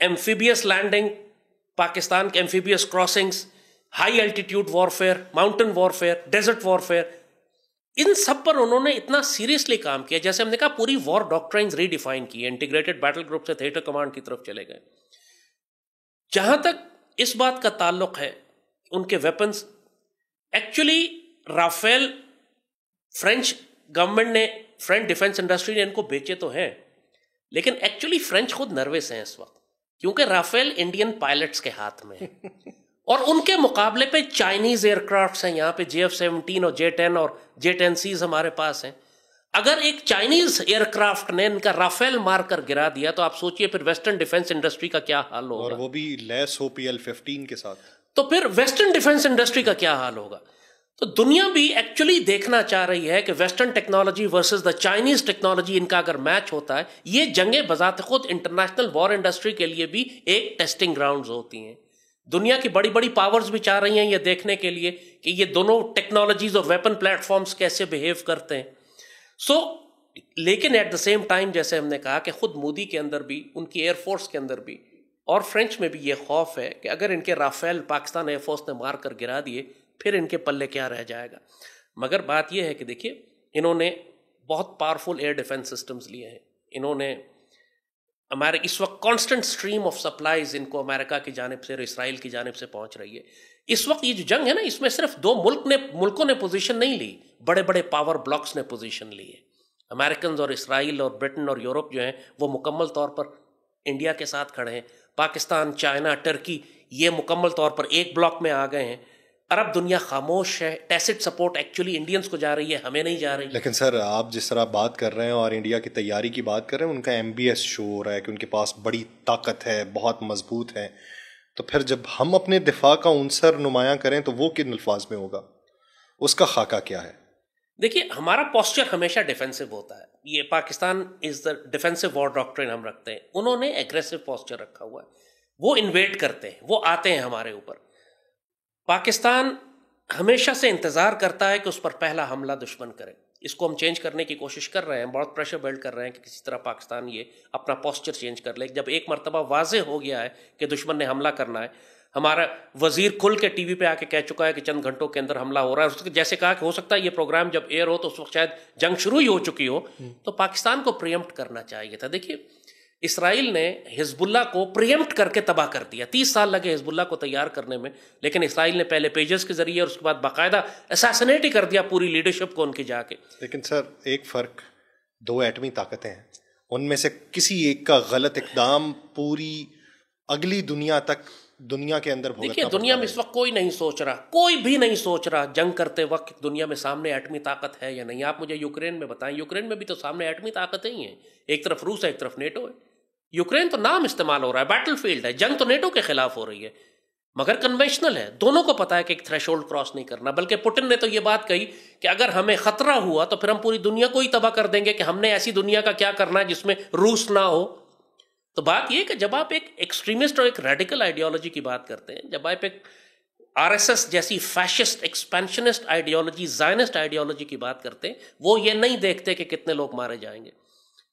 S1: ایمفیبیس لینڈنگ, پاکستان کے amphibious crossings, high altitude warfare, mountain warfare, desert warfare, ان سب پر انہوں نے اتنا سیریسلی کام کیا. جیسے ہم نے کہا پوری وار ڈاکٹرائنز ری ڈیفائن کی, انٹیگریٹڈ بیٹل گروپ سے تھیٹر کمانڈ کی طرف چلے گئے. جہاں تک اس بات کا تعلق ہے ان کے weapons, actually Rafale French government نے, فرینچ ڈیفنس انڈسٹری نے ان کو بیچے تو ہیں, لیکن ایکچولی فرینچ خود نروس ہیں اس وقت, کیونکہ رافیل انڈین پائلٹس کے ہاتھ میں ہے اور ان کے مقابلے پہ چائنیز ایئر کرافٹس ہیں یہاں پہ, JF-17 اور J-10 اور J-10Cs ہمارے پاس ہیں. اگر ایک چائنیز ایئر کرافٹ نے ان کا رافیل مار کر گرا دیا تو آپ سوچئے پھر ویسٹرن ڈیفنس انڈسٹری کا کیا حال ہوگا,
S2: اور وہ بھی لیس ہو PL-15 کے ساتھ,
S1: تو پھر ویسٹرن ڈیفنس انڈسٹری کا کیا حال ہوگا. تو دنیا بھی ایکچولی دیکھنا چاہ رہی ہے کہ western technology versus the Chinese technology, ان کا اگر میچ ہوتا ہے, یہ جنگیں بذات خود انٹرنیشنل وار انڈسٹری کے لیے بھی ایک ٹیسٹنگ گراؤنڈز ہوتی ہیں. دنیا کی بڑی بڑی پاورز بھی چاہ رہی ہیں یہ دیکھنے کے لیے کہ یہ دونوں ٹیکنالوجیز اور ویپن پلیٹ فارمز کیسے بہیو کرتے ہیں. لیکن ایٹ دا سیم ٹائم جیسے ہم نے کہا کہ خود مودی کے اندر بھی, ان کی ایئر فورس کے اندر بھی اور فرینچ میں بھی یہ خوف ہے کہ اگر ان کے رافیل پاکستان ایئر فورس نے مار کر گرا دیے پھر ان کے پلے کیا رہ جائے گا. مگر بات یہ ہے کہ دیکھیے انہوں نے بہت پاورفل ایئر ڈیفنس سسٹمز لیے ہیں, انہوں نے اس وقت کانسٹنٹ سٹریم آف سپلائیز ان کو امریکہ کی جانب سے اور اسرائیل کی جانب سے پہنچ رہی ہے. اس وقت یہ جو جنگ ہے نا, اس میں صرف دو ملکوں نے پوزیشن نہیں لی, بڑے بڑے پاور بلاکس نے پوزیشن لی ہے. امریکنز اور اسرائیل اور برٹن اور یورپ جو ہیں وہ مکمل طور پر انڈیا کے ساتھ کھڑے ہیں. پاکستان, چائنا, ٹرکی یہ مکمل طور پر ایک بلاک میں آ گئے ہیں. عرب دنیا خاموش ہے, ٹیسٹ سپورٹ ایکچولی انڈینز کو جا رہی ہے, ہمیں نہیں جا رہی.
S2: لیکن سر آپ جس طرح بات کر رہے ہیں اور انڈیا کی تیاری کی بات کر رہے ہیں, ان کا MBS شو ہو رہا ہے کہ ان کے پاس بڑی طاقت ہے, بہت مضبوط ہے, تو پھر جب ہم اپنے دفاع کا عنصر نمایاں کریں تو وہ کن الفاظ میں ہوگا, اس کا خاکہ کیا ہے؟
S1: دیکھیے ہمارا پوسچر ہمیشہ ڈیفینسو ہوتا ہے. یہ پاکستان از دا ڈیفینسو وار ڈاکٹرین ہم رکھتے ہیں, انہوں نے ایگریسو پوسچر رکھا ہوا ہے. وہ انویڈ کرتے ہیں, وہ آتے ہیں ہمارے اوپر. پاکستان ہمیشہ سے انتظار کرتا ہے کہ اس پر پہلا حملہ دشمن کرے. اس کو ہم چینج کرنے کی کوشش کر رہے ہیں, بہت پریشر بلڈ کر رہے ہیں کہ کسی طرح پاکستان یہ اپنا پوسچر چینج کر لے. جب ایک مرتبہ واضح ہو گیا ہے کہ دشمن نے حملہ کرنا ہے, ہمارا وزیر کھل کے ٹی وی پہ آ کے کہہ چکا ہے کہ چند گھنٹوں کے اندر حملہ ہو رہا ہے. جیسے کہا کہ ہو سکتا ہے یہ پروگرام جب ایئر ہو تو اس وقت شاید جنگ شروع ہی ہو چکی ہو, تو پاکستان کو پریمپٹ کرنا چاہیے تھا. دیکھیے اسرائیل نے حزب اللہ کو پریمپٹ کر کے تباہ کر دیا. 30 سال لگے حزب اللہ کو تیار کرنے میں, لیکن اسرائیل نے پہلے پیجز کے ذریعے اور اس کے بعد باقاعدہ اساسنیٹ ہی کر دیا پوری لیڈرشپ کو ان کی جا کے.
S2: لیکن سر ایک فرق, 2 ایٹمی طاقتیں ہیں, ان میں سے کسی ایک کا غلط اقدام پوری اگلی دنیا تک دنیا کے اندر
S1: دیکھیے دنیا میں اس وقت کوئی نہیں سوچ رہا, کوئی بھی نہیں سوچ رہا جنگ کرتے وقت دنیا میں سامنے ایٹمی طاقت ہے یا نہیں. آپ مجھے یوکرین میں بتائیں, یوکرین میں بھی تو سامنے ایٹمی طاقتیں ہی ہیں. ایک طرف روس ہے, ایک طرف نیٹو ہے. یوکرین تو نام استعمال ہو رہا ہے, بیٹل فیلڈ ہے, جنگ تو نیٹو کے خلاف ہو رہی ہے, مگر کنونشنل ہے. دونوں کو پتا ہے کہ ایک تھریش ہولڈ کراس نہیں کرنا. بلکہ پوٹن نے تو یہ بات کہی کہ اگر ہمیں خطرہ ہوا تو پھر ہم پوری دنیا کو ہی تباہ کر دیں گے, کہ ہم نے ایسی دنیا کا کیا کرنا ہے جس میں روس نہ ہو. تو بات یہ کہ جب آپ ایک ایکسٹریمسٹ اور ایک ریڈیکل آئیڈیالوجی کی بات کرتے ہیں, جب آپ ایک RSS جیسی فیشسٹ ایکسپینشنسٹ آئیڈیالوجی, زائنسٹ آئیڈیالوجی کی بات کرتے ہیں, وہ یہ نہیں دیکھتے کہ کتنے لوگ مارے جائیں گے.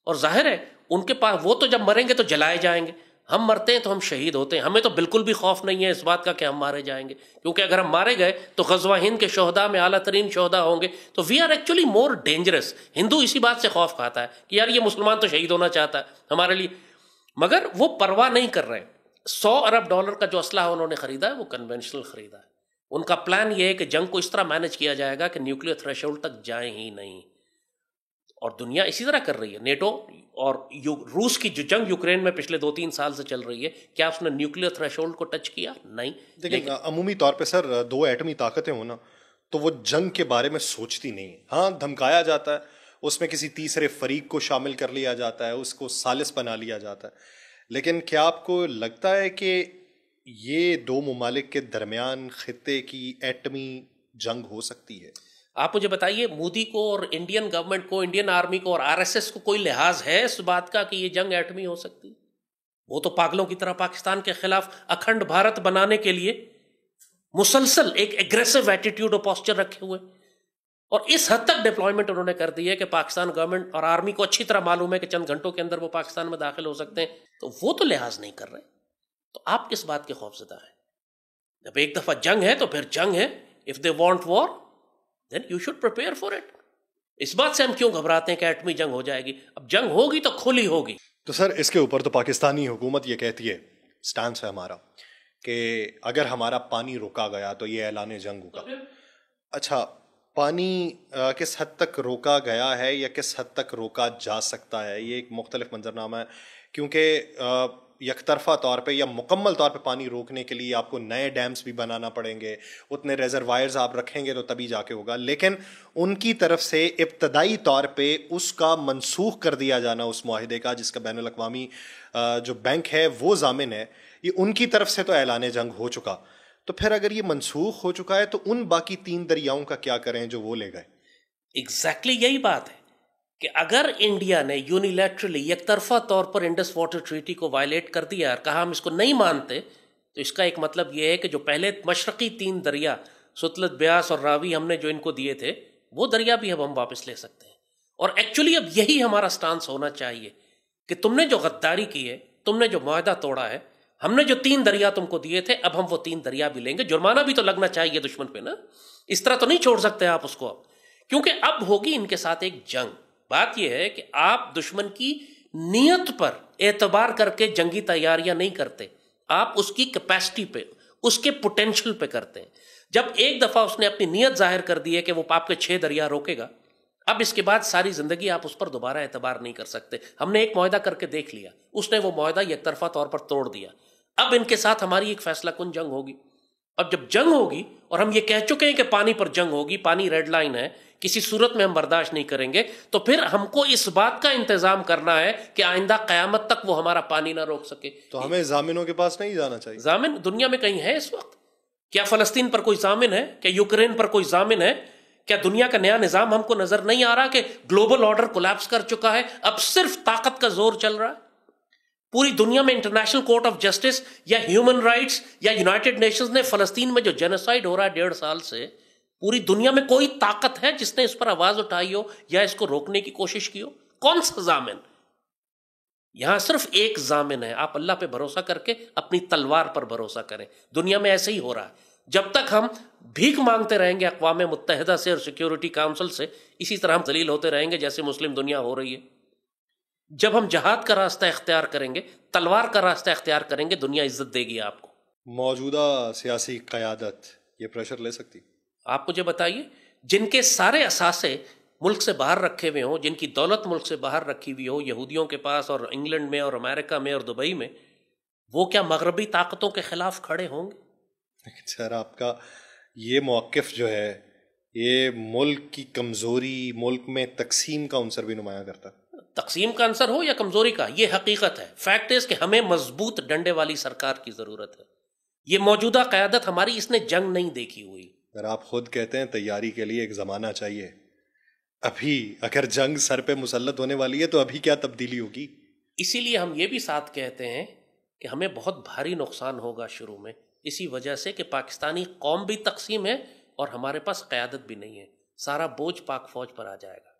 S1: اور ظاہر ہے ان کے پاس وہ تو جب مریں گے تو جلائے جائیں گے. ہم مرتے ہیں تو ہم شہید ہوتے ہیں. ہمیں تو بالکل بھی خوف نہیں ہے اس بات کا کہ ہم مارے جائیں گے, کیونکہ اگر ہم مارے گئے تو غزوہ ہند کے شہداء میں اعلیٰ ترین شہداء ہوں گے. تو we are actually more dangerous. Hindu اسی بات سے خوف کھاتا ہے کہ یار یہ مسلمان تو شہید ہونا چاہتا ہے ہمارے لیے, مگر وہ پرواہ نہیں کر رہے. $100 ارب کا جو اسلحہ انہوں نے خریدا ہے وہ کنونشنل خریدا ہے. ان کا پلان یہ ہے کہ جنگ کو اس طرح مینج کیا جائے گا کہ نیوکلیر تھریشولڈ تک جائیں ہی نہیں. اور دنیا اسی طرح کر رہی ہے. نیٹو اور روس کی جو جنگ یوکرین میں پچھلے 2-3 سال سے چل رہی ہے, کیا اس نے نیوکلیر تھریشولڈ کو ٹچ کیا؟ نہیں.
S2: لیکن عمومی طور پہ سر 2 ایٹمی طاقتیں ہوں نا تو وہ جنگ کے بارے میں سوچتی نہیں. ہاں دھمکایا جاتا ہے, اس میں کسی تیسرے فریق کو شامل کر لیا جاتا ہے, اس کو ثالث بنا لیا جاتا ہے. لیکن کیا آپ کو لگتا ہے کہ یہ 2 ممالک کے درمیان خطے کی ایٹمی جنگ ہو سکتی ہے؟
S1: آپ مجھے بتائیے, مودی کو اور انڈین گورنمنٹ کو, انڈین آرمی کو اور RSS کو کوئی لحاظ ہے اس بات کا کہ یہ جنگ ایٹمی ہو سکتی ہے؟ وہ تو پاگلوں کی طرح پاکستان کے خلاف اکھنڈ بھارت بنانے کے لیے مسلسل ایک ایگریسو ایٹیٹیوڈ اور پوسچر رکھے ہوئے, اور اس حد تک ڈپلائمنٹ انہوں نے کر دی ہے کہ پاکستان گورنمنٹ اور آرمی کو اچھی طرح معلوم ہے کہ چند گھنٹوں کے اندر وہ پاکستان میں داخل ہو سکتے ہیں. تو وہ تو لحاظ نہیں کر رہے, تو آپ کس بات کے خوف زدہ ہیں؟ جب ایک دفعہ جنگ ہے تو پھر جنگ ہے. If they want war then you should prepare for it. اس بات سے ہم کیوں گھبراتے ہیں کہ ایٹمی جنگ ہو جائے گی؟ اب جنگ ہوگی تو کھلی ہوگی.
S2: تو سر اس کے اوپر تو پاکستانی حکومت یہ کہتی ہے, سٹانس ہے ہمارا, کہ اگر ہمارا پانی روکا گیا تو یہ اعلان جنگ ہوگا. اچھا, پانی کس حد تک روکا گیا ہے یا کس حد تک روکا جا سکتا ہے, یہ ایک مختلف منظرنامہ ہے, کیونکہ یک طرفہ طور پہ یا مکمل طور پہ پانی روکنے کے لیے آپ کو نئے ڈیمز بھی بنانا پڑیں گے, اتنے ریزروائرز آپ رکھیں گے تو تبھی جا کے ہوگا. لیکن ان کی طرف سے ابتدائی طور پہ اس کا منسوخ کر دیا جانا, اس معاہدے کا جس کا بین الاقوامی جو بینک ہے وہ ضامن ہے, یہ ان کی طرف سے تو اعلان جنگ ہو چکا. تو پھر اگر یہ منسوخ ہو چکا ہے تو ان باقی 3 دریاؤں کا کیا کریں جو وہ لے گئے؟
S1: ایگزیکٹلی یہی بات ہے کہ اگر انڈیا نے یونیلیٹرلی یک طرفہ طور پر انڈس واٹر ٹریٹی کو وائلیٹ کر دیا اور کہا ہم اس کو نہیں مانتے, تو اس کا ایک مطلب یہ ہے کہ جو پہلے مشرقی 3 دریا ستلج, بیاس اور راوی ہم نے جو ان کو دیے تھے وہ دریا بھی اب ہم واپس لے سکتے ہیں. اور ایکچولی اب یہی ہمارا سٹانس ہونا چاہیے کہ تم نے جو غداری کی ہے, تم نے جو معاہدہ توڑا ہے, ہم نے جو 3 دریا تم کو دیے تھے, اب ہم وہ 3 دریا بھی لیں گے. جرمانہ بھی تو لگنا چاہیے دشمن پہ نا, اس طرح تو نہیں چھوڑ سکتے آپ اس کو اب, کیونکہ اب ہوگی ان کے ساتھ ایک جنگ. بات یہ ہے کہ آپ دشمن کی نیت پر اعتبار کر کے جنگی تیاریاں نہیں کرتے, آپ اس کی کیپیسٹی پہ, اس کے پوٹینشل پہ کرتے ہیں. جب ایک دفعہ اس نے اپنی نیت ظاہر کر دی ہے کہ وہ آپ کے 6 دریا روکے گا, اب اس کے بعد ساری زندگی آپ اس پر دوبارہ اعتبار نہیں کر سکتے. ہم نے ایک معاہدہ کر کے دیکھ لیا, اس نے وہ معاہدہ یک طرفہ طور پر توڑ دیا. اب ان کے ساتھ ہماری ایک فیصلہ کن جنگ ہوگی. اب جب جنگ ہوگی اور ہم یہ کہہ چکے ہیں کہ پانی پر جنگ ہوگی, پانی ریڈ لائن ہے, کسی صورت میں ہم برداشت نہیں کریں گے, تو پھر ہم کو اس بات کا انتظام کرنا ہے کہ آئندہ قیامت تک وہ ہمارا پانی نہ روک سکے.
S2: تو ہمیں ضامنوں کے پاس نہیں جانا چاہیے.
S1: ضامن دنیا میں کہیں ہے اس وقت؟ کیا فلسطین پر کوئی ضامن ہے؟ کیا یوکرین پر کوئی ضامن ہے؟ کیا دنیا کا نیا نظام ہم کو نظر نہیں آ رہا کہ گلوبل آرڈر کولیپس کر چکا ہے, اب صرف طاقت کا زور چل رہا ہے؟ پوری دنیا میں انٹرنیشنل کورٹ آف جسٹس یا ہیومن رائٹس یا یونائٹڈ نیشنز نے فلسطین میں جو جینوسائیڈ ہو رہا ہے 1.5 سال سے, پوری دنیا میں کوئی طاقت ہے جس نے اس پر آواز اٹھائی ہو یا اس کو روکنے کی کوشش کی ہو؟ کون سا ضامن؟ یہاں صرف ایک ضامن ہے, آپ اللہ پہ بھروسہ کر کے اپنی تلوار پر بھروسہ کریں. دنیا میں ایسے ہی ہو رہا ہے. جب تک ہم بھیک مانگتے رہیں گے اقوام متحدہ سے اور سیکیورٹی کاؤنسل سے, اسی طرح ہم ذلیل ہوتے رہیں گے جیسے مسلم دنیا ہو رہی ہے. جب ہم جہاد کا راستہ اختیار کریں گے, تلوار کا راستہ اختیار کریں گے, دنیا عزت دے گی آپ کو.
S2: موجودہ سیاسی قیادت یہ پریشر لے سکتی؟
S1: آپ مجھے بتائیے, جن کے سارے اثاثے ملک سے باہر رکھے ہوئے ہوں, جن کی دولت ملک سے باہر رکھی ہوئی ہو یہودیوں کے پاس اور انگلینڈ میں اور امریکہ میں اور دبئی میں, وہ کیا مغربی طاقتوں کے خلاف کھڑے ہوں گے؟
S2: لیکن سر آپ کا یہ موقف جو ہے یہ ملک کی کمزوری, ملک میں تقسیم کا عنصر بھی نمایاں کرتا ہے.
S1: تقسیم کا عنصر ہو یا کمزوری کا, یہ حقیقت ہے. فیکٹ ہے کہ ہمیں مضبوط ڈنڈے والی سرکار کی ضرورت ہے. یہ موجودہ قیادت ہماری, اس نے جنگ نہیں دیکھی ہوئی.
S2: اگر آپ خود کہتے ہیں تیاری کے لیے ایک زمانہ چاہیے, ابھی اگر جنگ سر پہ مسلط ہونے والی ہے تو ابھی کیا تبدیلی ہوگی؟
S1: اسی لیے ہم یہ بھی ساتھ کہتے ہیں کہ ہمیں بہت بھاری نقصان ہوگا شروع میں, اسی وجہ سے کہ پاکستانی قوم بھی تقسیم ہے اور ہمارے پاس قیادت بھی نہیں ہے. سارا بوجھ پاک فوج پر آ جائے گا.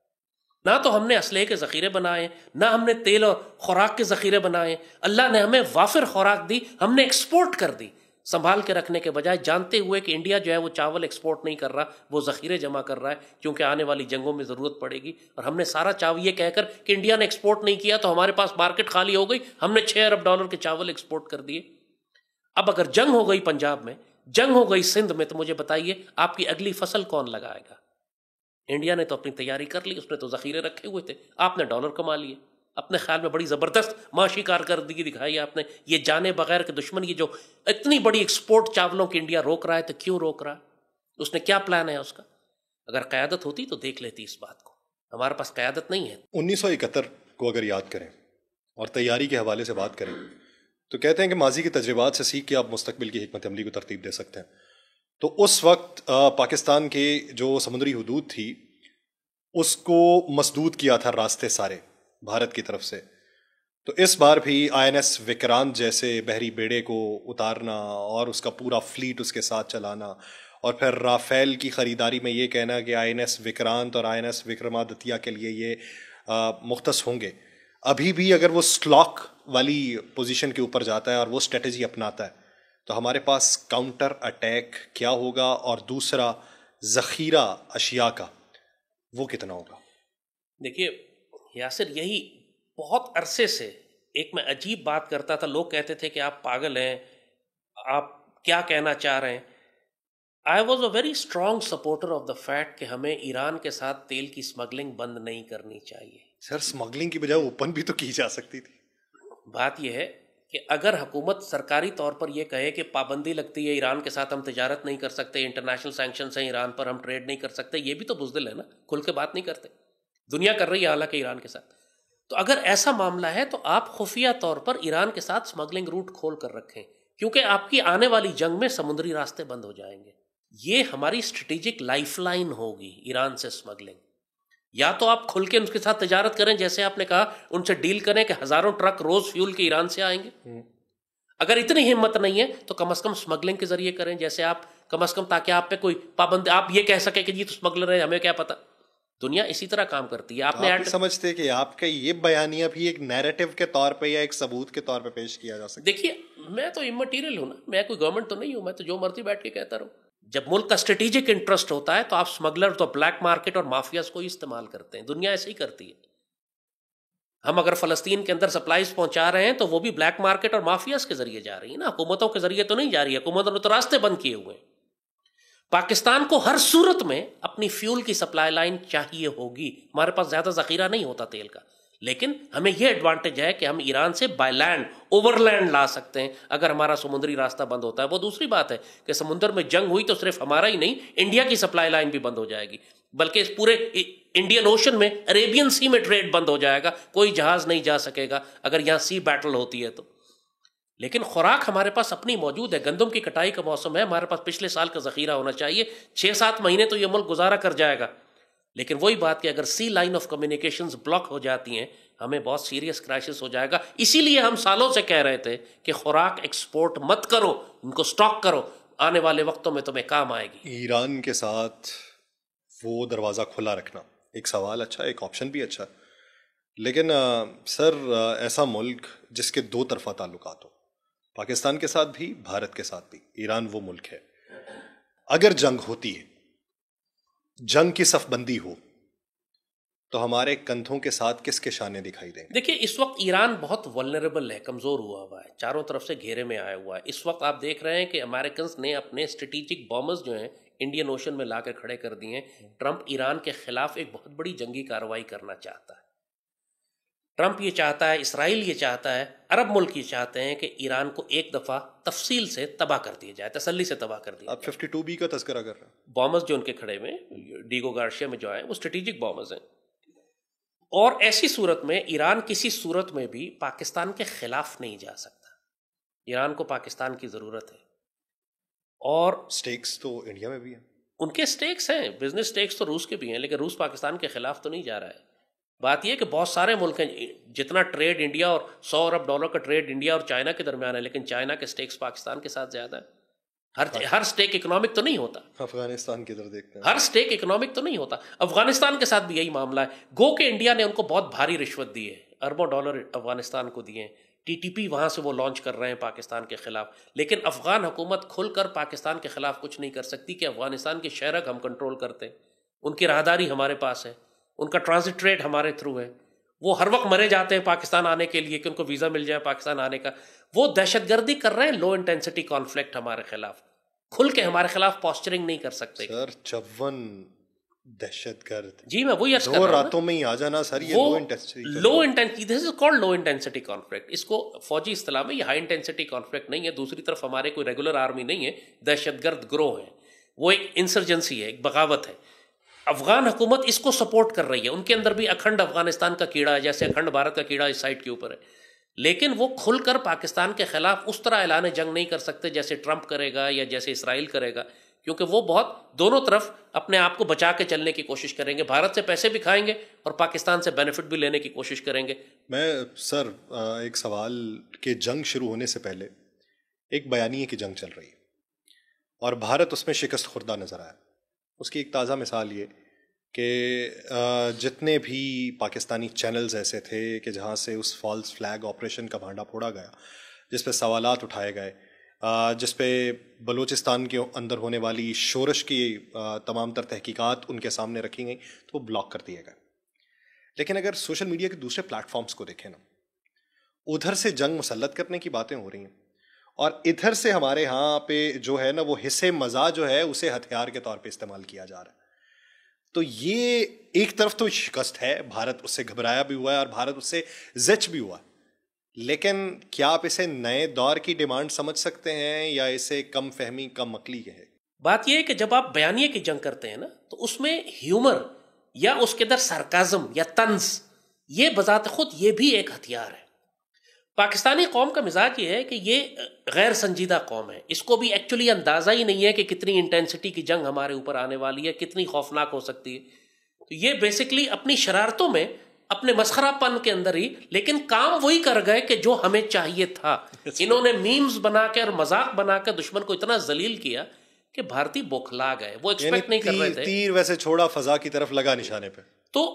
S1: نہ تو ہم نے اسلحے کے ذخیرے بنائے، نہ ہم نے تیل اور خوراک کے ذخیرے بنائے. اللہ نے ہمیں وافر خوراک دی، ہم نے ایکسپورٹ کر دی سنبھال کے رکھنے کے بجائے، جانتے ہوئے کہ انڈیا جو ہے وہ چاول ایکسپورٹ نہیں کر رہا، وہ ذخیرے جمع کر رہا ہے کیونکہ آنے والی جنگوں میں ضرورت پڑے گی. اور ہم نے سارا چاول یہ کہہ کر کہ انڈیا نے ایکسپورٹ نہیں کیا تو ہمارے پاس مارکیٹ خالی ہو گئی، ہم نے $6 ارب کے چاول ایکسپورٹ کر دیے. اب اگر جنگ ہو گئی پنجاب میں، جنگ ہو گئی سندھ میں، تو مجھے بتائیے آپ کی اگلی فصل کون لگائے گا؟ انڈیا نے تو اپنی تیاری کر لی، اس نے تو ذخیرے رکھے ہوئے تھے، آپ نے ڈالر کما لیے. اپنے خیال میں بڑی زبردست معاشی کارکردگی دکھائی آپ نے. یہ جانے بغیر کے دشمن، یہ جو اتنی بڑی ایکسپورٹ چاولوں کی انڈیا روک رہا ہے، تو کیوں روک رہا ہے؟ اس نے کیا پلان ہے اس کا؟ اگر قیادت ہوتی تو دیکھ لیتی اس بات کو. ہمارے پاس قیادت نہیں ہے.
S2: 1971 کو اگر یاد کریں اور تیاری کے حوالے سے بات کریں تو کہتے ہیں کہ ماضی کے تجربات سے سیکھ کے آپ مستقبل کی حکمت عملی کو ترتیب دے سکتے ہیں. تو اس وقت پاکستان کے جو سمندری حدود تھی اس کو مسدود کیا تھا راستے سارے بھارت کی طرف سے. تو اس بار بھی INS وکرانت جیسے بحری بیڑے کو اتارنا اور اس کا پورا فلیٹ اس کے ساتھ چلانا، اور پھر رافیل کی خریداری میں یہ کہنا کہ INS وکرانت اور INS وکرمادتیہ کے لیے یہ مختص ہوں گے. ابھی بھی اگر وہ سلاک والی پوزیشن کے اوپر جاتا ہے اور وہ اسٹریٹجی اپناتا ہے تو ہمارے پاس کاؤنٹر اٹیک کیا ہوگا، اور دوسرا ذخیرہ اشیاء کا وہ کتنا ہوگا؟
S1: دیکھیے یاسر، یہی بہت عرصے سے ایک میں عجیب بات کرتا تھا. لوگ کہتے تھے کہ آپ پاگل ہیں، آپ کیا کہنا چاہ رہے ہیں. I was a very strong supporter of the fact کہ ہمیں ایران کے ساتھ تیل کی اسمگلنگ بند نہیں کرنی چاہیے.
S2: سر اسمگلنگ کی بجائے اوپن بھی تو کی جا سکتی تھی.
S1: بات یہ ہے کہ اگر حکومت سرکاری طور پر یہ کہے کہ پابندی لگتی ہے، ایران کے ساتھ ہم تجارت نہیں کر سکتے، انٹرنیشنل سینکشنز ہیں ایران پر، ہم ٹریڈ نہیں کر سکتے، یہ بھی تو بزدل ہے نا، کھل کے بات نہیں کرتے. دنیا کر رہی ہے حالانکہ ایران کے ساتھ. تو اگر ایسا معاملہ ہے تو آپ خفیہ طور پر ایران کے ساتھ اسمگلنگ روٹ کھول کر رکھیں، کیونکہ آپ کی آنے والی جنگ میں سمندری راستے بند ہو جائیں گے. یہ ہماری اسٹریٹجک لائف لائن ہوگی ایران سے اسمگلنگ. یا تو آپ کھل کے ان کے ساتھ تجارت کریں، جیسے آپ نے کہا ان سے ڈیل کریں کہ ہزاروں ٹرک روز فیول کے ایران سے آئیں گے. اگر اتنی ہمت نہیں ہے تو کم از کم اسمگلنگ کے ذریعے کریں، جیسے آپ کم از کم، تاکہ آپ پہ کوئی پابند، آپ یہ کہہ سکیں کہ جی تو اسمگلر ہے، ہمیں کیا پتا. دنیا اسی طرح کام کرتی ہے. آپ نے
S2: سمجھتے کہ آپ کا یہ بیانیہ بھی ایک نیریٹو کے طور پہ یا ایک ثبوت کے طور پہ پیش کیا جا سکتا؟
S1: دیکھیے میں تو امٹیریل ہوں نا، میں کوئی گورنمنٹ تو نہیں ہوں، میں تو جو مرضی بیٹھ کے کہتا رہوں. جب ملک کا اسٹریٹجک انٹرسٹ ہوتا ہے تو آپ اسمگلر تو بلیک مارکیٹ اور مافیاز کو ہی استعمال کرتے ہیں. دنیا ایسے ہی کرتی ہے. ہم اگر فلسطین کے اندر سپلائیز پہنچا رہے ہیں تو وہ بھی بلیک مارکیٹ اور مافیاز کے ذریعے جا رہی ہیں نا، حکومتوں کے ذریعے تو نہیں جا رہی ہے. حکومتوں نے تو راستے بند کیے ہوئے ہیں. پاکستان کو ہر صورت میں اپنی فیول کی سپلائی لائن چاہیے ہوگی. ہمارے پاس زیادہ ذخیرہ نہیں ہوتا تیل کا، لیکن ہمیں یہ ایڈوانٹیج ہے کہ ہم ایران سے بائی لینڈ، اوور لینڈ لا سکتے ہیں اگر ہمارا سمندری راستہ بند ہوتا ہے. وہ دوسری بات ہے کہ سمندر میں جنگ ہوئی تو صرف ہمارا ہی نہیں، انڈیا کی سپلائی لائن بھی بند ہو جائے گی، بلکہ اس پورے انڈین اوشن میں، عریبین سی میں ٹریڈ بند ہو جائے گا. کوئی جہاز نہیں جا سکے گا اگر یہاں سی بیٹل ہوتی ہے تو. لیکن خوراک ہمارے پاس اپنی موجود ہے. گندم کی کٹائی کا موسم ہے، ہمارے پاس پچھلے سال کا ذخیرہ ہونا چاہیے. 6-7 مہینے تو یہ ملک گزارا کر جائے گا. لیکن وہی بات کہ اگر سی لائن آف کمیونیکیشنز بلاک ہو جاتی ہیں، ہمیں بہت سیریس کرائسس ہو جائے گا. اسی لیے ہم سالوں سے کہہ رہے تھے کہ خوراک ایکسپورٹ مت کرو، ان کو سٹاک کرو، آنے والے وقتوں میں تمہیں کام آئے گی.
S2: ایران کے ساتھ وہ دروازہ کھلا رکھنا ایک سوال اچھا، ایک آپشن بھی اچھا، لیکن سر ایسا ملک جس کے دو طرفہ تعلقات ہو، پاکستان کے ساتھ بھی، بھارت کے ساتھ بھی، ایران وہ ملک ہے، اگر جنگ ہوتی ہے، جنگ کی صف بندی ہو، تو ہمارے کندھوں کے ساتھ کس کے شانے دکھائی دیں گے؟
S1: دیکھیے اس وقت ایران بہت ولنریبل ہے، کمزور ہوا ہے، چاروں طرف سے گھیرے میں آیا ہوا ہے. اس وقت آپ دیکھ رہے ہیں کہ امریکنز نے اپنے اسٹریٹجک بامبرز جو ہیں انڈین اوشن میں لا کے کھڑے کر دیے ہیں. ٹرمپ ایران کے خلاف ایک بہت بڑی جنگی کارروائی کرنا چاہتا ہے. ٹرمپ یہ چاہتا ہے، اسرائیل یہ چاہتا ہے، عرب ملک یہ چاہتے ہیں کہ ایران کو ایک دفعہ تفصیل سے تباہ کر دیا جائے، تسلی سے تباہ کر دیا جائے.
S2: آپ 52B کا تذکرہ کر رہے ہیں.
S1: بامبرز جو ان کے کھڑے ہوئے ڈیگو گارشیا میں جو ہیں وہ اسٹریٹجک بامبرز ہیں. اور ایسی صورت میں ایران کسی صورت میں بھی پاکستان کے خلاف نہیں جا سکتا. ایران کو پاکستان کی ضرورت ہے. اور
S2: سٹیکس تو انڈیا میں بھی ہیں،
S1: ان کے سٹیکس ہیں، بزنس سٹیکس تو روس کے بھی ہیں، لیکن روس پاکستان کے خلاف تو نہیں جا رہا ہے. بات یہ کہ بہت سارے ملک ہیں، جتنا ٹریڈ انڈیا اور $100 ارب کا ٹریڈ انڈیا اور چائنا کے درمیان ہے، لیکن چائنا کے سٹیکس پاکستان کے ساتھ زیادہ ہیں. ہر سٹیک اکنامک تو نہیں ہوتا.
S2: افغانستان کی طرف دیکھتے ہیں,
S1: ہر سٹیک اکنامک تو نہیں ہوتا. افغانستان کے ساتھ بھی یہی معاملہ ہے. گو کہ انڈیا نے ان کو بہت بھاری رشوت دی ہے, اربوں ڈالر افغانستان کو دیے ہیں. ٹی ٹی پی وہاں سے وہ لانچ کر رہے ہیں پاکستان کے خلاف, لیکن افغان حکومت کھل کر پاکستان کے خلاف کچھ نہیں کر سکتی کہ افغانستان کے شہرک ہم کنٹرول کرتے ہیں, ان کی راہداری ہمارے پاس ہے, ان کا ٹرانزٹ ٹریڈ ہمارے تھرو ہے. وہ ہر وقت مرے جاتے ہیں پاکستان آنے کے لیے کہ ان کو ویزا مل جائے پاکستان آنے کا. وہ دہشت گردی کر رہے ہیں, لو انٹینسٹی کانفلکٹ ہمارے خلاف, کھل کے ہمارے خلاف پوسچرنگ نہیں کر سکتے.
S2: سر 54 دہشت گرد,
S1: جی میں وہی عرض کر
S2: دو
S1: رہا ہوں
S2: راتوں میں ہی آ جانا سر, یہ
S1: low intensity, this is called low intensity conflict. اس کو فوجی اصطلاح میں یہ ہائی انٹینسٹی کانفلکٹ نہیں ہے. دوسری طرف ہمارے کوئی ریگولر آرمی نہیں ہے, دہشت گرد گروہ ہے, وہ ایک انسرجنسی ہے, ایک بغاوت ہے. افغان حکومت اس کو سپورٹ کر رہی ہے. ان کے اندر بھی اکھنڈ افغانستان کا کیڑا ہے, جیسے اکھنڈ بھارت کا کیڑا اس سائٹ کے اوپر ہے. لیکن وہ کھل کر پاکستان کے خلاف اس طرح اعلان جنگ نہیں کر سکتے جیسے ٹرمپ کرے گا یا جیسے اسرائیل کرے گا, کیونکہ وہ بہت دونوں طرف اپنے آپ کو بچا کے چلنے کی کوشش کریں گے. بھارت سے پیسے بھی کھائیں گے اور پاکستان سے بینیفٹ بھی لینے کی کوشش کریں گے.
S2: میں سر ایک سوال کہ جنگ شروع ہونے سے پہلے ایک بیانیے کی جنگ چل رہی ہے اور بھارت اس میں شکست خوردہ نظر آیا. اس کی ایک تازہ مثال یہ کہ جتنے بھی پاکستانی چینلز ایسے تھے کہ جہاں سے اس فالس فلیگ آپریشن کا بھانڈا پھوڑا گیا, جس پہ سوالات اٹھائے گئے, جس پہ بلوچستان کے اندر ہونے والی شورش کی تمام تر تحقیقات ان کے سامنے رکھی گئیں, تو وہ بلاک کر دیے گئے. لیکن اگر سوشل میڈیا کے دوسرے پلیٹ فارمز کو دیکھیں نا, ادھر سے جنگ مسلط کرنے کی باتیں ہو رہی ہیں اور ادھر سے ہمارے ہاں پہ جو ہے نا وہ حصے مزاح جو ہے اسے ہتھیار کے طور پہ استعمال کیا جا رہا ہے. تو یہ ایک طرف تو شکست ہے, بھارت اس سے گھبرایا بھی ہوا ہے اور بھارت اس سے زچ بھی ہوا, لیکن کیا آپ اسے نئے دور کی ڈیمانڈ سمجھ سکتے ہیں یا اسے کم فہمی کم عقلی ہے؟
S1: بات یہ ہے کہ جب آپ بیانیے کی جنگ کرتے ہیں نا, تو اس میں ہیومر یا اس کے اندر سارکازم یا طنز, یہ بذات خود یہ بھی ایک ہتھیار ہے. پاکستانی قوم کا مزاج یہ ہے کہ یہ غیر سنجیدہ قوم ہے. اس کو بھی ایکچولی اندازہ ہی نہیں ہے کہ کتنی انٹینسٹی کی جنگ ہمارے اوپر آنے والی ہے, کتنی خوفناک ہو سکتی ہے. تو یہ بیسکلی اپنی شرارتوں میں, اپنے مسخرہ پن کے اندر ہی, لیکن کام وہی کر گئے کہ جو ہمیں چاہیے تھا. انہوں نے میمز بنا کے اور مذاق بنا کے دشمن کو اتنا ذلیل کیا کہ بھارتی بوکھلا گئے. وہ ایکسپیکٹ نہیں کر رہے تھے.
S2: تیر ویسے چھوڑا فضا کی طرف لگا نشانے پہ.
S1: تو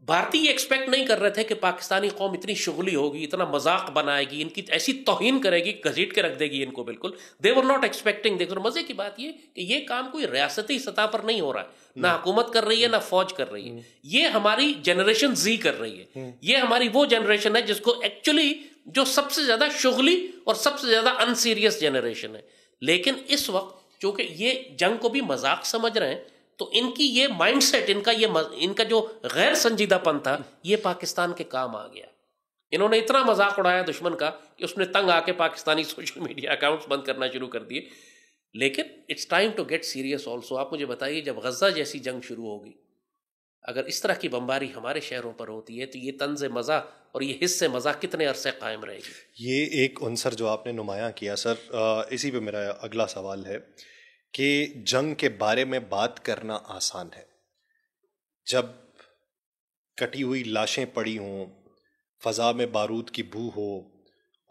S1: بھارتی یہ ایکسپیکٹ نہیں کر رہے تھے کہ پاکستانی قوم اتنی شغلی ہوگی, اتنا مذاق بنائے گی, ان کی ایسی توہین کرے گی, گھسیٹ کے رکھ دے گی ان کو. بالکل دے ور ناٹ ایکسپیکٹنگ. دیکھو مزے کی بات یہ کہ یہ کام کوئی ریاستی سطح پر نہیں ہو رہا ہے, نہ حکومت کر رہی ہے نہ فوج کر رہی ہے. یہ ہماری جنریشن زی کر رہی ہے. یہ ہماری وہ جنریشن ہے جس کو ایکچولی جو سب سے زیادہ شغلی اور سب سے زیادہ ان سیریس جنریشن ہے. لیکن اس وقت چونکہ یہ جنگ کو بھی مذاق سمجھ رہے ہیں, تو ان کی یہ مائنڈ سیٹ, ان کا جو غیر سنجیدہ پن تھا, یہ پاکستان کے کام آ گیا. انہوں نے اتنا مذاق اڑایا دشمن کا کہ اس نے تنگ آ کے پاکستانی سوشل میڈیا اکاؤنٹس بند کرنا شروع کر دیے. لیکن it's time to get serious also. آپ مجھے بتائیے, جب غزہ جیسی جنگ شروع ہوگی, اگر اس طرح کی بمباری ہمارے شہروں پر ہوتی ہے, تو یہ طنز مزاح اور یہ حصے مزاح کتنے عرصے قائم رہے گی؟
S2: یہ ایک عنصر جو آپ نے نمایاں کیا سر, اسی پہ میرا اگلا سوال ہے کہ جنگ کے بارے میں بات کرنا آسان ہے جب کٹی ہوئی لاشیں پڑی ہوں, فضا میں بارود کی بو ہو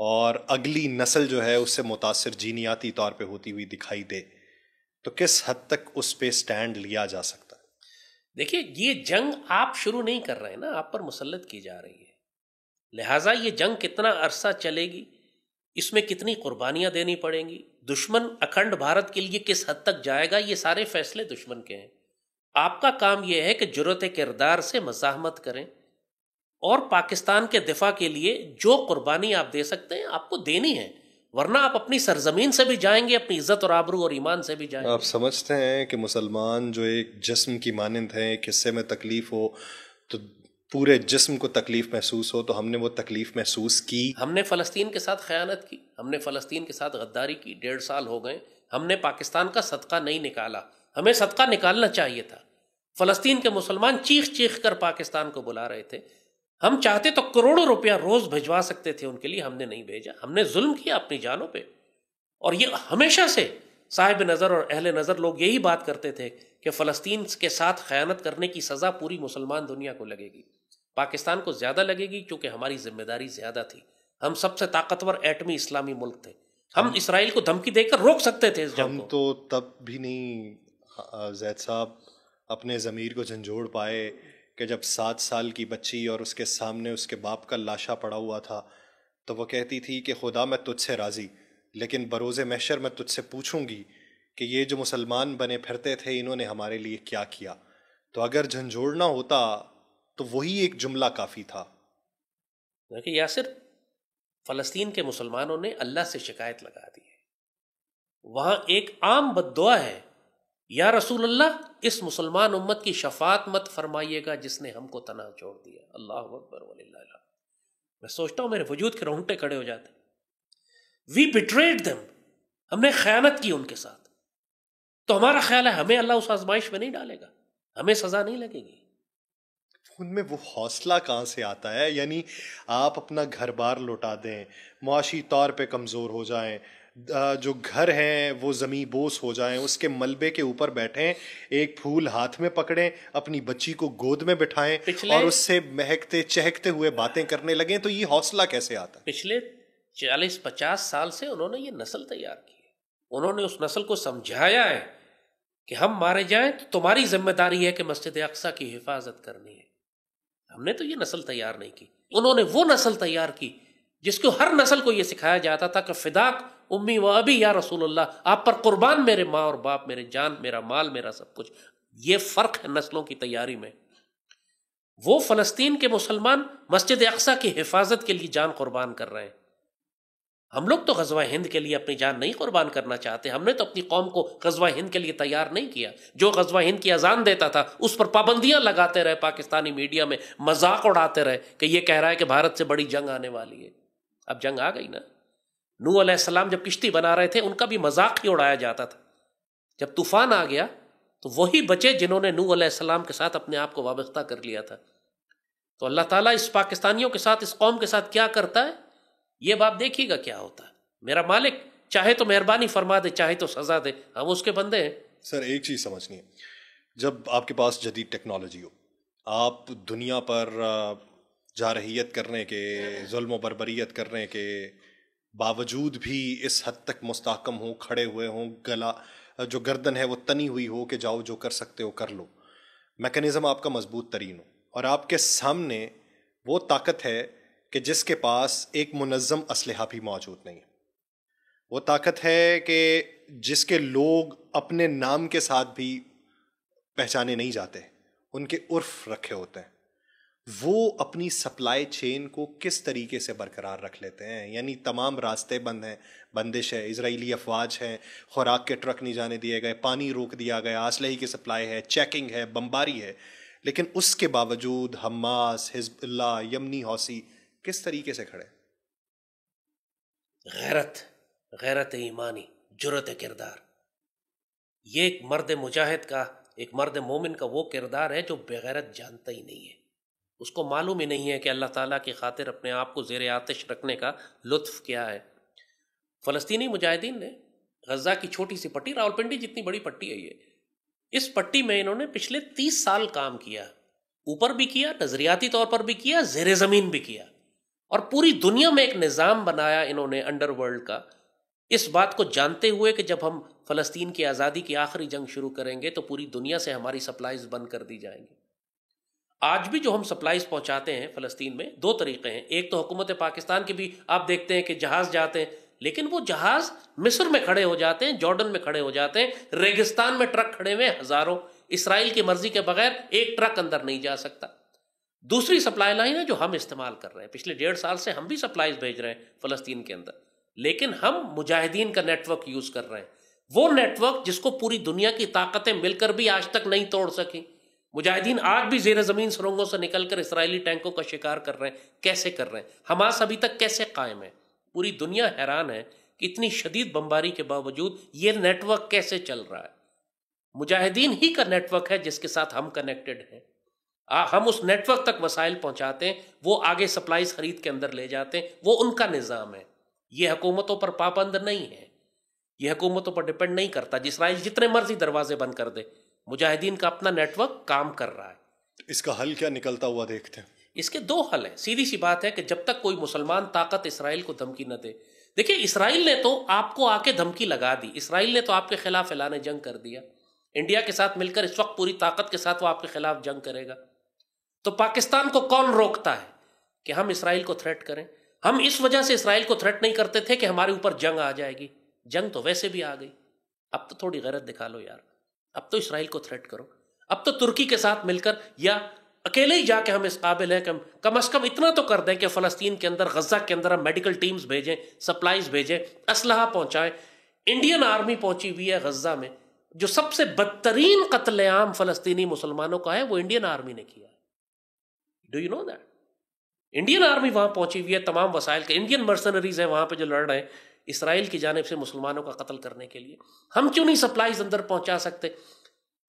S2: اور اگلی نسل جو ہے اس سے متاثر جینیاتی طور پہ ہوتی ہوئی دکھائی دے, تو کس حد تک اس پہ سٹینڈ لیا جا سکتا ہے؟
S1: دیکھیے, یہ جنگ آپ شروع نہیں کر رہے ہیں نا, آپ پر مسلط کی جا رہی ہے. لہٰذا یہ جنگ کتنا عرصہ چلے گی, اس میں کتنی قربانیاں دینی پڑیں گی, دشمن اکھنڈ بھارت کے لیے کس حد تک جائے گا, یہ سارے فیصلے دشمن کے ہیں. آپ کا کام یہ ہے کہ جرأت کردار سے مزاحمت کریں اور پاکستان کے دفاع کے لیے جو قربانی آپ دے سکتے ہیں آپ کو دینی ہے, ورنہ آپ اپنی سرزمین سے بھی جائیں گے, اپنی عزت اور آبرو اور ایمان سے بھی جائیں گے.
S2: آپ سمجھتے ہیں کہ مسلمان جو ایک جسم کی مانند ہیں, ایک حصے میں تکلیف ہو تو پورے جسم کو تکلیف محسوس ہو, تو ہم نے وہ تکلیف محسوس کی.
S1: ہم نے فلسطین کے ساتھ خیانت کی, ہم نے فلسطین کے ساتھ غداری کی, 1.5 سال ہو گئے, ہم نے پاکستان کا صدقہ نہیں نکالا. ہمیں صدقہ نکالنا چاہیے تھا. فلسطین کے مسلمان چیخ چیخ کر پاکستان کو بلا رہے تھے. ہم چاہتے تو کروڑوں روپیہ روز بھجوا سکتے تھے ان کے لیے, ہم نے نہیں بھیجا. ہم نے ظلم کیا اپنی جانوں پہ. اور یہ ہمیشہ سے صاحب نظر اور اہل نظر لوگ یہی بات کرتے تھے کہ فلسطین کے ساتھ خیانت کرنے کی سزا پوری مسلمان دنیا کو لگے گی. پاکستان کو زیادہ لگے گی کیونکہ ہماری ذمہ داری زیادہ تھی. ہم سب سے طاقتور ایٹمی اسلامی ملک تھے. ہم اسرائیل کو دھمکی دے کر روک سکتے تھے اس جنگ کو.
S2: ہم تو تب بھی نہیں زید صاحب اپنے ضمیر کو جھنجھوڑ پائے کہ جب 7 سال کی بچی اور اس کے سامنے اس کے باپ کا لاشا پڑا ہوا تھا تو وہ کہتی تھی کہ خدا میں تجھ سے راضی، لیکن بروز محشر میں تجھ سے پوچھوں گی کہ یہ جو مسلمان بنے پھرتے تھے انہوں نے ہمارے لیے کیا کیا. تو اگر جھنجھوڑنا ہوتا تو وہی ایک جملہ کافی تھا.
S1: دیکھیں یاسر، فلسطین کے مسلمانوں نے اللہ سے شکایت لگا دی ہے. وہاں ایک عام بد دعا ہے، یا رسول اللہ اس مسلمان امت کی شفاعت مت فرمائیے گا جس نے ہم کو تنہا چھوڑ دیا. اللہ اکبر وللہ الحمد. میں سوچتا ہوں میرے وجود کے رونگٹے کھڑے ہو جاتے. وی بیٹریڈ دیم، ہم نے خیانت کی ان کے ساتھ. تو ہمارا خیال ہے ہمیں اللہ اس آزمائش میں نہیں ڈالے گا، ہمیں سزا نہیں لگے گی.
S2: ان میں وہ حوصلہ کہاں سے آتا ہے؟ یعنی آپ اپنا گھر بار لوٹا دیں، معاشی طور پہ کمزور ہو جائیں، جو گھر ہیں وہ زمیں بوس ہو جائیں، اس کے ملبے کے اوپر بیٹھیں، ایک پھول ہاتھ میں پکڑیں، اپنی بچی کو گود میں بٹھائیں اور اس سے مہکتے چہکتے ہوئے باتیں کرنے لگیں، تو یہ حوصلہ کیسے آتا ہے؟
S1: پچھلے 40-50 سال سے انہوں نے یہ نسل تیار کی ہے. انہوں نے اس نسل کو سمجھایا ہے کہ ہم مارے جائیں تو تمہاری ذمہ داری ہے کہ مسجد اقصیٰ کی حفاظت کرنی ہے. ہم نے تو یہ نسل تیار نہیں کی، انہوں نے وہ نسل تیار کی جس کو ہر نسل کو یہ سکھایا جاتا تھا کہ فداک امی و ابی یا رسول اللہ، آپ پر قربان میرے ماں اور باپ، میرے جان، میرا مال، میرا سب کچھ. یہ فرق ہے نسلوں کی تیاری میں. وہ فلسطین کے مسلمان مسجد اقصیٰ کی حفاظت کے لیے جان قربان کر رہے ہیں. ہم لوگ تو غزوہ ہند کے لیے اپنی جان نہیں قربان کرنا چاہتے. ہم نے تو اپنی قوم کو غزوہ ہند کے لیے تیار نہیں کیا. جو غزوہ ہند کی اذان دیتا تھا اس پر پابندیاں لگاتے رہے، پاکستانی میڈیا میں مذاق اڑاتے رہے کہ یہ کہہ رہا ہے کہ بھارت سے بڑی جنگ آنے والی ہے. اب جنگ آ گئی نا. نوح علیہ السلام جب کشتی بنا رہے تھے ان کا بھی مذاق ہی اڑایا جاتا تھا. جب طوفان آ گیا تو وہی بچے جنہوں نے نوح علیہ السلام کے ساتھ اپنے آپ کو وابستہ کر لیا تھا. تو اللہ تعالیٰ اس پاکستانیوں کے ساتھ، اس قوم کے ساتھ کیا کرتا ہے یہ باپ دیکھیے گا کیا ہوتا ہے. میرا مالک چاہے تو مہربانی فرما دے، چاہے تو سزا دے، ہم اس کے بندے ہیں.
S2: سر ایک چیز سمجھنی ہے، جب آپ کے پاس جدید ٹیکنالوجی ہو، آپ دنیا پر جارحیت کرنے کے، ظلم و بربریت کرنے کے باوجود بھی اس حد تک مستحکم ہوں، کھڑے ہوئے ہوں، گلا جو گردن ہے وہ تنی ہوئی ہو کہ جاؤ جو کر سکتے ہو کر لو، میکنزم آپ کا مضبوط ترین ہو، اور آپ کے سامنے وہ طاقت ہے کہ جس کے پاس ایک منظم اسلحہ بھی موجود نہیں ہے. وہ طاقت ہے کہ جس کے لوگ اپنے نام کے ساتھ بھی پہچانے نہیں جاتے، ان کے عرف رکھے ہوتے ہیں. وہ اپنی سپلائی چین کو کس طریقے سے برقرار رکھ لیتے ہیں؟ یعنی تمام راستے بند ہیں، بندش ہے، اسرائیلی افواج ہیں، خوراک کے ٹرک نہیں جانے دیے گئے، پانی روک دیا گیا، اسلحے کی سپلائی ہے، چیکنگ ہے، بمباری ہے، لیکن اس کے باوجود حماس، حزب اللہ، یمنی حوثی کس طریقے سے کھڑے؟
S1: غیرت ایمانی، جرأت کردار. یہ ایک مرد مجاہد کا، ایک مرد مومن کا وہ کردار ہے جو بغیرت جانتا ہی نہیں ہے. اس کو معلوم ہی نہیں ہے کہ اللہ تعالیٰ کی خاطر اپنے آپ کو زیر آتش رکھنے کا لطف کیا ہے. فلسطینی مجاہدین نے غزہ کی چھوٹی سی پٹی، راولپنڈی جتنی بڑی پٹی ہے یہ، اس پٹی میں انہوں نے پچھلے 30 سال کام کیا. اوپر بھی کیا، نظریاتی طور پر بھی کیا، زیر زمین بھی کیا، اور پوری دنیا میں ایک نظام بنایا انہوں نے انڈر ورلڈ کا، اس بات کو جانتے ہوئے کہ جب ہم فلسطین کی آزادی کی آخری جنگ شروع کریں گے تو پوری دنیا سے ہماری سپلائیز بند کر دی جائیں گی. آج بھی جو ہم سپلائیز پہنچاتے ہیں فلسطین میں 2 طریقے ہیں. ایک تو حکومت پاکستان کی بھی آپ دیکھتے ہیں کہ جہاز جاتے ہیں، لیکن وہ جہاز مصر میں کھڑے ہو جاتے ہیں، جارڈن میں کھڑے ہو جاتے ہیں، ریگستان میں ٹرک کھڑے ہوئے ہزاروں، اسرائیل کی مرضی کے بغیر ایک ٹرک اندر نہیں جا سکتا. دوسری سپلائی لائن ہے جو ہم استعمال کر رہے ہیں. پچھلے 1.5 سال سے ہم بھی سپلائیز بھیج رہے ہیں فلسطین کے اندر، لیکن ہم مجاہدین کا نیٹ ورک یوز کر رہے ہیں. وہ نیٹ ورک جس کو پوری دنیا کی طاقتیں مل کر بھی آج تک نہیں توڑ سکیں. مجاہدین آج بھی زیر زمین سرنگوں سے نکل کر اسرائیلی ٹینکوں کا شکار کر رہے ہیں. کیسے کر رہے ہیں؟ حماس ابھی تک کیسے قائم ہے؟ پوری دنیا حیران ہے کہ اتنی شدید بمباری کے باوجود یہ نیٹ ورک کیسے چل رہا ہے. مجاہدین ہی کا نیٹ ورک ہے جس کے ساتھ ہم کنیکٹڈ ہیں. ہم اس نیٹ ورک تک وسائل پہنچاتے ہیں، وہ آگے سپلائیز خرید کے اندر لے جاتے ہیں. وہ ان کا نظام ہے. یہ حکومتوں پر پابند نہیں ہے، یہ حکومتوں پر ڈیپینڈ نہیں کرتا. اسرائیل جتنے مرضی دروازے بند کر دے، مجاہدین کا اپنا نیٹ ورک کام کر رہا ہے.
S2: اس کا حل کیا نکلتا ہوا دیکھتے ہیں؟
S1: اس کے 2 حل ہیں. سیدھی سی بات ہے کہ جب تک کوئی مسلمان طاقت اسرائیل کو دھمکی نہ دے، دیکھیں اسرائیل نے تو آپ کو آ کے دھمکی لگا دی، اسرائیل نے تو آپ کے خلاف اعلان جنگ کر دیا، انڈیا کے ساتھ مل کر اس وقت پوری طاقت کے ساتھ وہ آپ کے خلاف جنگ کرے گا. تو پاکستان کو کون روکتا ہے کہ ہم اسرائیل کو تھریٹ کریں؟ ہم اس وجہ سے اسرائیل کو تھریٹ نہیں کرتے تھے کہ ہمارے اوپر جنگ آ جائے گی، جنگ تو ویسے بھی آ گئی. اب تو تھوڑی غیرت دکھا لو یار، اب تو اسرائیل کو تھریٹ کرو. اب تو ترکی کے ساتھ مل کر یا اکیلے ہی جا کے ہم اس قابل ہیں کہ کم از کم اتنا تو کر دیں کہ فلسطین کے اندر، غزہ کے اندر ہم میڈیکل ٹیمز بھیجیں، سپلائیز بھیجیں، اسلحہ پہنچائیں. انڈین آرمی پہنچی ہوئی ہے غزہ میں، جو سب سے بدترین قتل عام فلسطینی مسلمانوں کا ہے وہ انڈین آرمی نے کیا ہے. Do you know that? Indian army وہاں پہنچی ہوئی ہے تمام وسائل کے، انڈین مرسنریز ہیں وہاں پہ جو لڑ رہے ہیں اسرائیل کی جانب سے مسلمانوں کا قتل کرنے کے لیے. ہم کیوں نہیں سپلائیز اندر پہنچا سکتے؟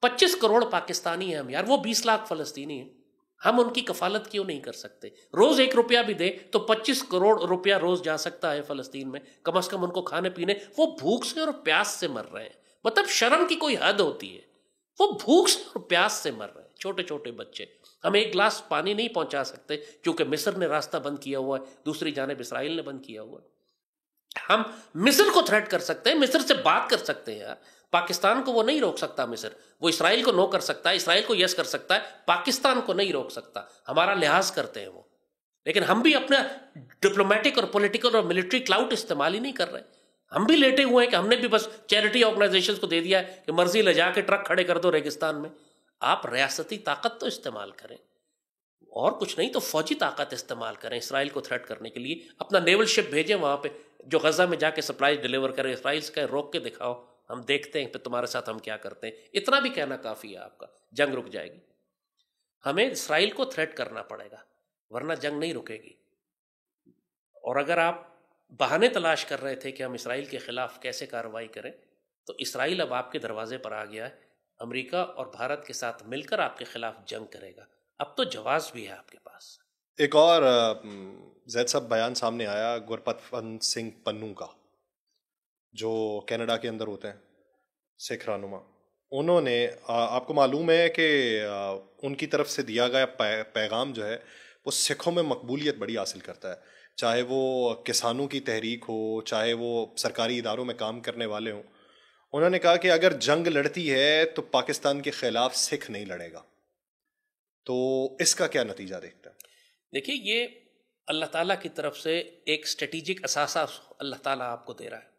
S1: 25 کروڑ پاکستانی ہیں ہم یار، وہ 20 لاکھ فلسطینی ہیں، ہم ان کی کفالت کیوں نہیں کر سکتے؟ روز 1 روپیہ بھی دے تو 25 کروڑ روپیہ روز جا سکتا ہے فلسطین میں، کم از کم ان کو کھانے پینے. وہ بھوک سے اور پیاس سے مر رہے ہیں، مطلب شرم کی کوئی حد ہوتی ہے. وہ بھوک سے اور پیاس سے مر رہے ہیں، چھوٹے چھوٹے بچے. ہم ایک گلاس پانی نہیں پہنچا سکتے کیونکہ مصر نے راستہ بند کیا ہوا ہے، دوسری جانب اسرائیل نے بند کیا ہوا ہے. ہم مصر کو تھریٹ کر سکتے ہیں، مصر سے بات کر سکتے ہیں یار. پاکستان کو وہ نہیں روک سکتا مصر، وہ اسرائیل کو نو کر سکتا ہے، اسرائیل کو یس کر سکتا ہے، پاکستان کو نہیں روک سکتا. ہمارا لحاظ کرتے ہیں وہ، لیکن ہم بھی اپنا ڈپلومیٹک اور پولیٹیکل اور ملٹری کلاؤٹ استعمال ہی نہیں کر رہے. ہم بھی لیٹے ہوئے ہیں کہ ہم نے بھی بس چیریٹی آرگنائزیشنز کو دے دیا ہے کہ مرضی لے جا کے ٹرک کھڑے کر دو ریگستان میں. آپ ریاستی طاقت تو استعمال کریں، اور کچھ نہیں تو فوجی طاقت استعمال کریں اسرائیل کو تھریٹ کرنے کے لیے. اپنا نیول شپ بھیجیں وہاں پہ جو غزہ میں جا کے سپلائی ڈیلیور کرے. اسرائیل سے کہیں روک کے دکھاؤ، ہم دیکھتے ہیں پھر تمہارے ساتھ ہم کیا کرتے ہیں. اتنا بھی کہنا کافی ہے آپ کا، جنگ رک جائے گی. ہمیں اسرائیل کو تھریٹ کرنا پڑے گا ورنہ جنگ نہیں رکے گی. اور اگر آپ بہانے تلاش کر رہے تھے کہ ہم اسرائیل کے خلاف کیسے کارروائی کریں، تو اسرائیل اب آپ کے دروازے پر آ گیا ہے. امریکہ اور بھارت کے ساتھ مل کر آپ کے خلاف جنگ کرے گا. اب تو جواز بھی ہے آپ کے پاس.
S2: ایک اور زید صاحب بیان سامنے آیا گرپت سنگھ پنو کا، جو کینیڈا کے اندر ہوتے ہیں، سکھ رہنما. انہوں نے آپ کو معلوم ہے کہ ان کی طرف سے دیا گیا پیغام جو ہے وہ سکھوں میں مقبولیت بڑی حاصل کرتا ہے، چاہے وہ کسانوں کی تحریک ہو، چاہے وہ سرکاری اداروں میں کام کرنے والے ہوں. انہوں نے کہا کہ اگر جنگ لڑتی ہے تو پاکستان کے خلاف سکھ نہیں لڑے گا. تو اس کا کیا نتیجہ دیکھتا ہے؟
S1: دیکھیے، یہ اللہ تعالیٰ کی طرف سے ایک اسٹریٹجک اثاثہ اللہ تعالیٰ آپ کو دے رہا ہے.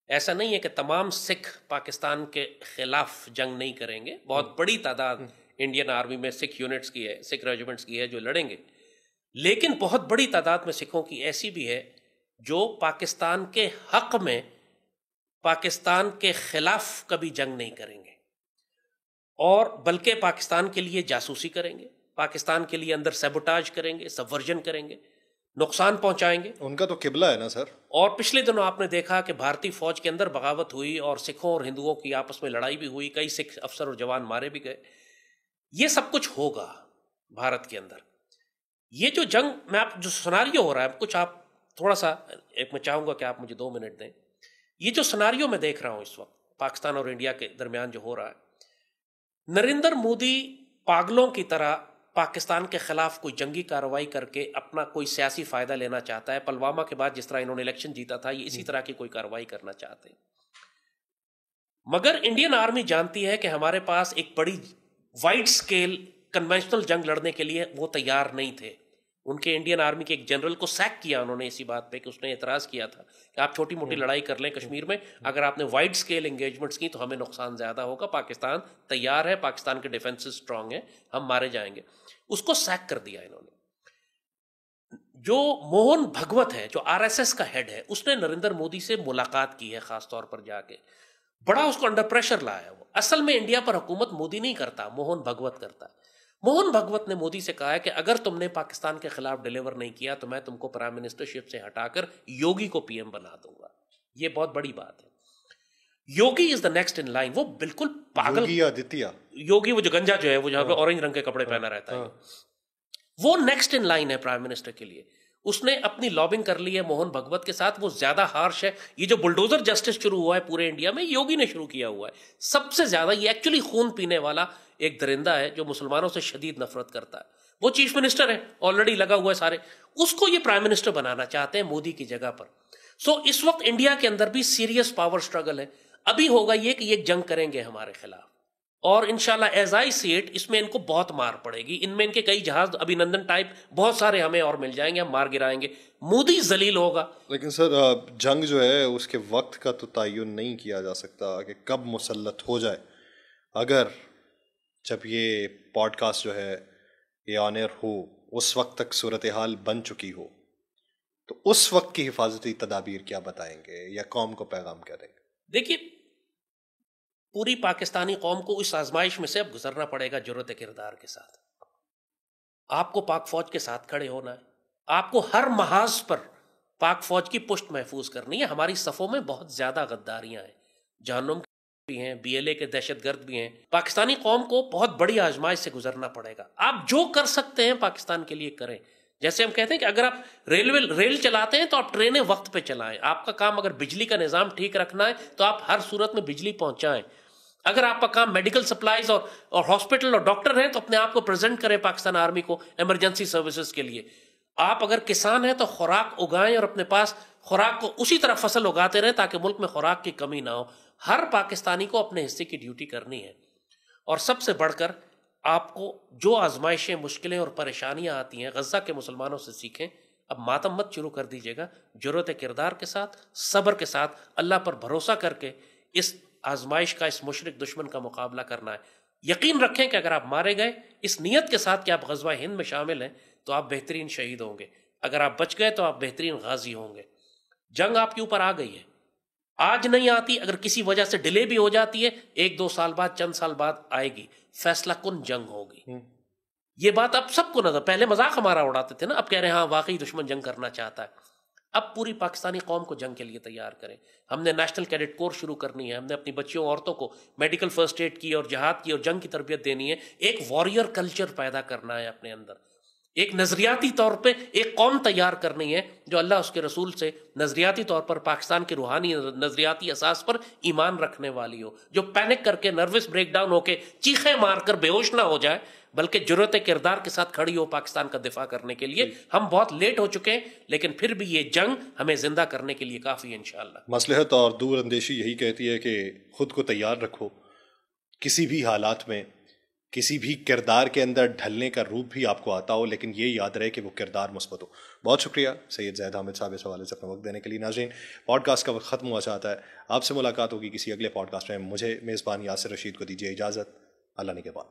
S1: ایسا نہیں ہے کہ تمام سکھ پاکستان کے خلاف جنگ نہیں کریں گے. بہت بڑی تعداد انڈین آرمی میں سکھ یونٹس کی ہے، سکھ ریجیمنٹس کی ہے جو لڑیں گے. لیکن بہت بڑی تعداد میں سکھوں کی ایسی بھی ہے جو پاکستان کے حق میں پاکستان کے خلاف کبھی جنگ نہیں کریں گے، اور بلکہ پاکستان کے لیے جاسوسی کریں گے، پاکستان کے لیے اندر سیبوٹاج کریں گے، سبورجن کریں گے، نقصان پہنچائیں گے.
S2: ان کا تو قبلہ ہے نا سر.
S1: اور پچھلے دنوں آپ نے دیکھا کہ بھارتی فوج کے اندر بغاوت ہوئی اور سکھوں اور ہندوؤں کی آپس میں لڑائی بھی ہوئی، کئی سکھ افسر اور جوان مارے بھی گئے. یہ سب کچھ ہوگا بھارت کے اندر. یہ جو جنگ میں آپ جو سناریو ہو رہا ہے، کچھ آپ تھوڑا سا میں چاہوں گا کہ آپ مجھے 2 منٹ دیں. یہ جو سناریو میں دیکھ رہا ہوں اس وقت پاکستان اور انڈیا کے درمیان جو ہو رہا ہے، نریندر مودی پاگلوں کی طرح پاکستان کے خلاف کوئی جنگی کارروائی کر کے اپنا کوئی سیاسی فائدہ لینا چاہتا ہے. پلوامہ کے بعد جس طرح انہوں نے الیکشن جیتا تھا، یہ اسی طرح کی کوئی کارروائی کرنا چاہتے ہیں. مگر انڈین آرمی جانتی ہے کہ ہمارے پاس ایک بڑی وائڈ سکیل کنونشنل جنگ لڑنے کے لیے وہ تیار نہیں تھے. ان کے انڈین آرمی کے ایک جنرل کو سیک کیا انہوں نے اسی بات پہ کہ اس نے اعتراض کیا تھا کہ آپ چھوٹی موٹی لڑائی کر لیں کشمیر میں، اگر آپ نے وائڈ سکیل انگیجمنٹس کی تو ہمیں نقصان زیادہ ہوگا. پاکستان تیار ہے، پاکستان کے ڈیفنسز سٹرونگ ہیں، ہم مارے جائیں گے. اس کو سیک کر دیا انہوں نے. جو موہن بھگوت ہے، جو RSS کا ہیڈ ہے، اس نے نریندر مودی سے ملاقات کی ہے خاص طور پر جا کے، بڑا اس کو انڈر پریشر لایا. وہ اصل میں انڈیا پر حکومت مودی نہیں کرتا، موہن بھگوت کرتا ہے. موہن بھگوت نے مودی سے کہا ہے کہ اگر تم نے پاکستان کے خلاف ڈیلیور نہیں کیا تو میں تم کو پرائم منسٹرشپ سے ہٹا کر یوگی کو PM بنا دوں گا. یہ بہت بڑی بات ہے. یوگی از دا نیکسٹ ان لائن. وہ بالکل پاگل یوگی، وہ جو گنجا جو ہے، وہ جہاں پہ اورنج رنگ کے کپڑے پہنا رہتا ہے، وہ نیکسٹ ان لائن ہے پرائم منسٹر کے لیے. اس نے اپنی لابنگ کر لی ہے موہن بھگوت کے ساتھ. وہ زیادہ ہارش ہے. یہ جو بلڈوزر جسٹس شروع ہوا ہے پورے انڈیا میں، یوگی نے شروع کیا ہوا ہے. سب سے زیادہ یہ ایکچولی خون پینے والا ایک درندہ ہے جو مسلمانوں سے شدید نفرت کرتا ہے. وہ چیف منسٹر ہے، آلریڈی لگا ہوا ہے سارے. اس کو یہ پرائم منسٹر بنانا چاہتے ہیں مودی کی جگہ پر. سو اس وقت انڈیا کے اندر بھی سیریس پاور سٹرگل ہے. ابھی ہوگا یہ کہ یہ جنگ کریں گے ہمارے خلاف، اور انشاءاللہ ایز آئی سی اٹ اس میں ان کو بہت مار پڑے گی. ان میں ان کے کئی جہاز ابھی نندن ٹائپ بہت سارے ہمیں اور مل جائیں گے، ہم مار گرائیں گے. مودی ذلیل ہوگا.
S2: لیکن سر جنگ جو ہے اس کے وقت کا تو تعین نہیں کیا جا سکتا کہ کب مسلط ہو جائے. اگر جب یہ پوڈ کاسٹ جو ہے یہ آن ایئر ہو اس وقت تک صورتحال بن چکی ہو تو اس وقت کی حفاظتی تدابیر کیا بتائیں گے یا قوم کو پیغام کیا دیں گے؟
S1: دیکھیے پوری پاکستانی قوم کو اس آزمائش میں سے اب گزرنا پڑے گا جرأت کردار کے ساتھ. آپ کو پاک فوج کے ساتھ کھڑے ہونا ہے. آپ کو ہر محاذ پر پاک فوج کی پشت محفوظ کرنی ہے. ہماری صفوں میں بہت زیادہ غداریاں ہیں، جہنم بھی ہیں، بی ایل اے کے دہشت گرد بھی ہیں. پاکستانی قوم کو بہت بڑی آزمائش سے گزرنا پڑے گا. آپ جو کر سکتے ہیں پاکستان کے لیے کریں. جیسے ہم کہتے ہیں کہ اگر آپ ریل چلاتے ہیں تو آپ ٹرینیں وقت پہ چلائیں. آپ کا کام اگر بجلی کا نظام ٹھیک رکھنا ہے تو آپ ہر صورت میں بجلی پہنچائیں. اگر آپ کا کام میڈیکل سپلائز اور ہاسپٹل اور ڈاکٹر ہیں تو اپنے آپ کو پریزنٹ کریں پاکستان آرمی کو ایمرجنسی سروسز کے لیے. آپ اگر کسان ہیں تو خوراک اگائیں اور اپنے پاس خوراک کو اسی طرح فصل اگاتے رہیں تاکہ ملک میں خوراک کی کمی نہ ہو. ہر پاکستانی کو اپنے حصے کی ڈیوٹی کرنی ہے. اور سب سے بڑھ کر آپ کو جو آزمائشیں، مشکلیں اور پریشانیاں آتی ہیں غزہ کے مسلمانوں سے سیکھیں. اب ماتم مت شروع کر دیجیے گا. جرأت کردار کے ساتھ، صبر کے ساتھ، اللہ پر بھروسہ کر کے اس آزمائش کا، اس مشرک دشمن کا مقابلہ کرنا ہے. یقین رکھیں کہ اگر آپ مارے گئے اس نیت کے ساتھ کہ آپ غزوہ ہند میں شامل ہیں تو آپ بہترین شہید ہوں گے. اگر آپ بچ گئے تو آپ بہترین غازی ہوں گے. جنگ آپ کے اوپر آ گئی ہے، آج نہیں آتی. اگر کسی وجہ سے ڈیلے بھی ہو جاتی ہے 1-2 سال بعد، چند سال بعد آئے گی. فیصلہ کن جنگ ہوگی. یہ بات اب سب کو نظر، پہلے مذاق ہمارا اڑاتے تھے نا، اب کہہ رہے ہیں ہاں واقعی دشمن جنگ کرنا چاہتا ہے. اب پوری پاکستانی قوم کو جنگ کے لیے تیار کریں. ہم نے نیشنل کیڈٹ کورس شروع کرنی ہے. ہم نے اپنی بچیوں عورتوں کو میڈیکل فرسٹ ایڈ کی اور جہاد کی اور جنگ کی تربیت دینی ہے. ایک وارئر کلچر پیدا کرنا ہے اپنے اندر. ایک نظریاتی طور پہ ایک قوم تیار کرنی ہے جو اللہ اس کے رسول سے نظریاتی طور پر پاکستان کے روحانی نظریاتی اساس پر ایمان رکھنے والی ہو، جو پینک کر کے نروس بریک ڈاؤن ہو کے چیخیں مار کر بے ہوش نہ ہو جائے بلکہ جرأت کردار کے ساتھ کھڑی ہو پاکستان کا دفاع کرنے کے لیے. ہم بہت لیٹ ہو چکے ہیں لیکن پھر بھی یہ جنگ ہمیں زندہ کرنے کے لیے کافی ہے انشاءاللہ.
S2: مصلحت اور دور اندیشی یہی کہتی ہے کہ خود کو تیار رکھو کسی بھی حالات میں. کسی بھی کردار کے اندر ڈھلنے کا روپ بھی آپ کو آتا ہو لیکن یہ یاد رہے کہ وہ کردار مثبت ہو. بہت شکریہ سید زید حامد صاحب اس حوالے سے اپنا وقت دینے کے لیے. ناظرین پوڈ کاسٹ کا وقت ختم ہوا چاہتا ہے. آپ سے ملاقات ہوگی کسی اگلے پوڈ کاسٹ میں. مجھے میزبان یاسر رشید کو دیجیے اجازت. اللہ نگہبان.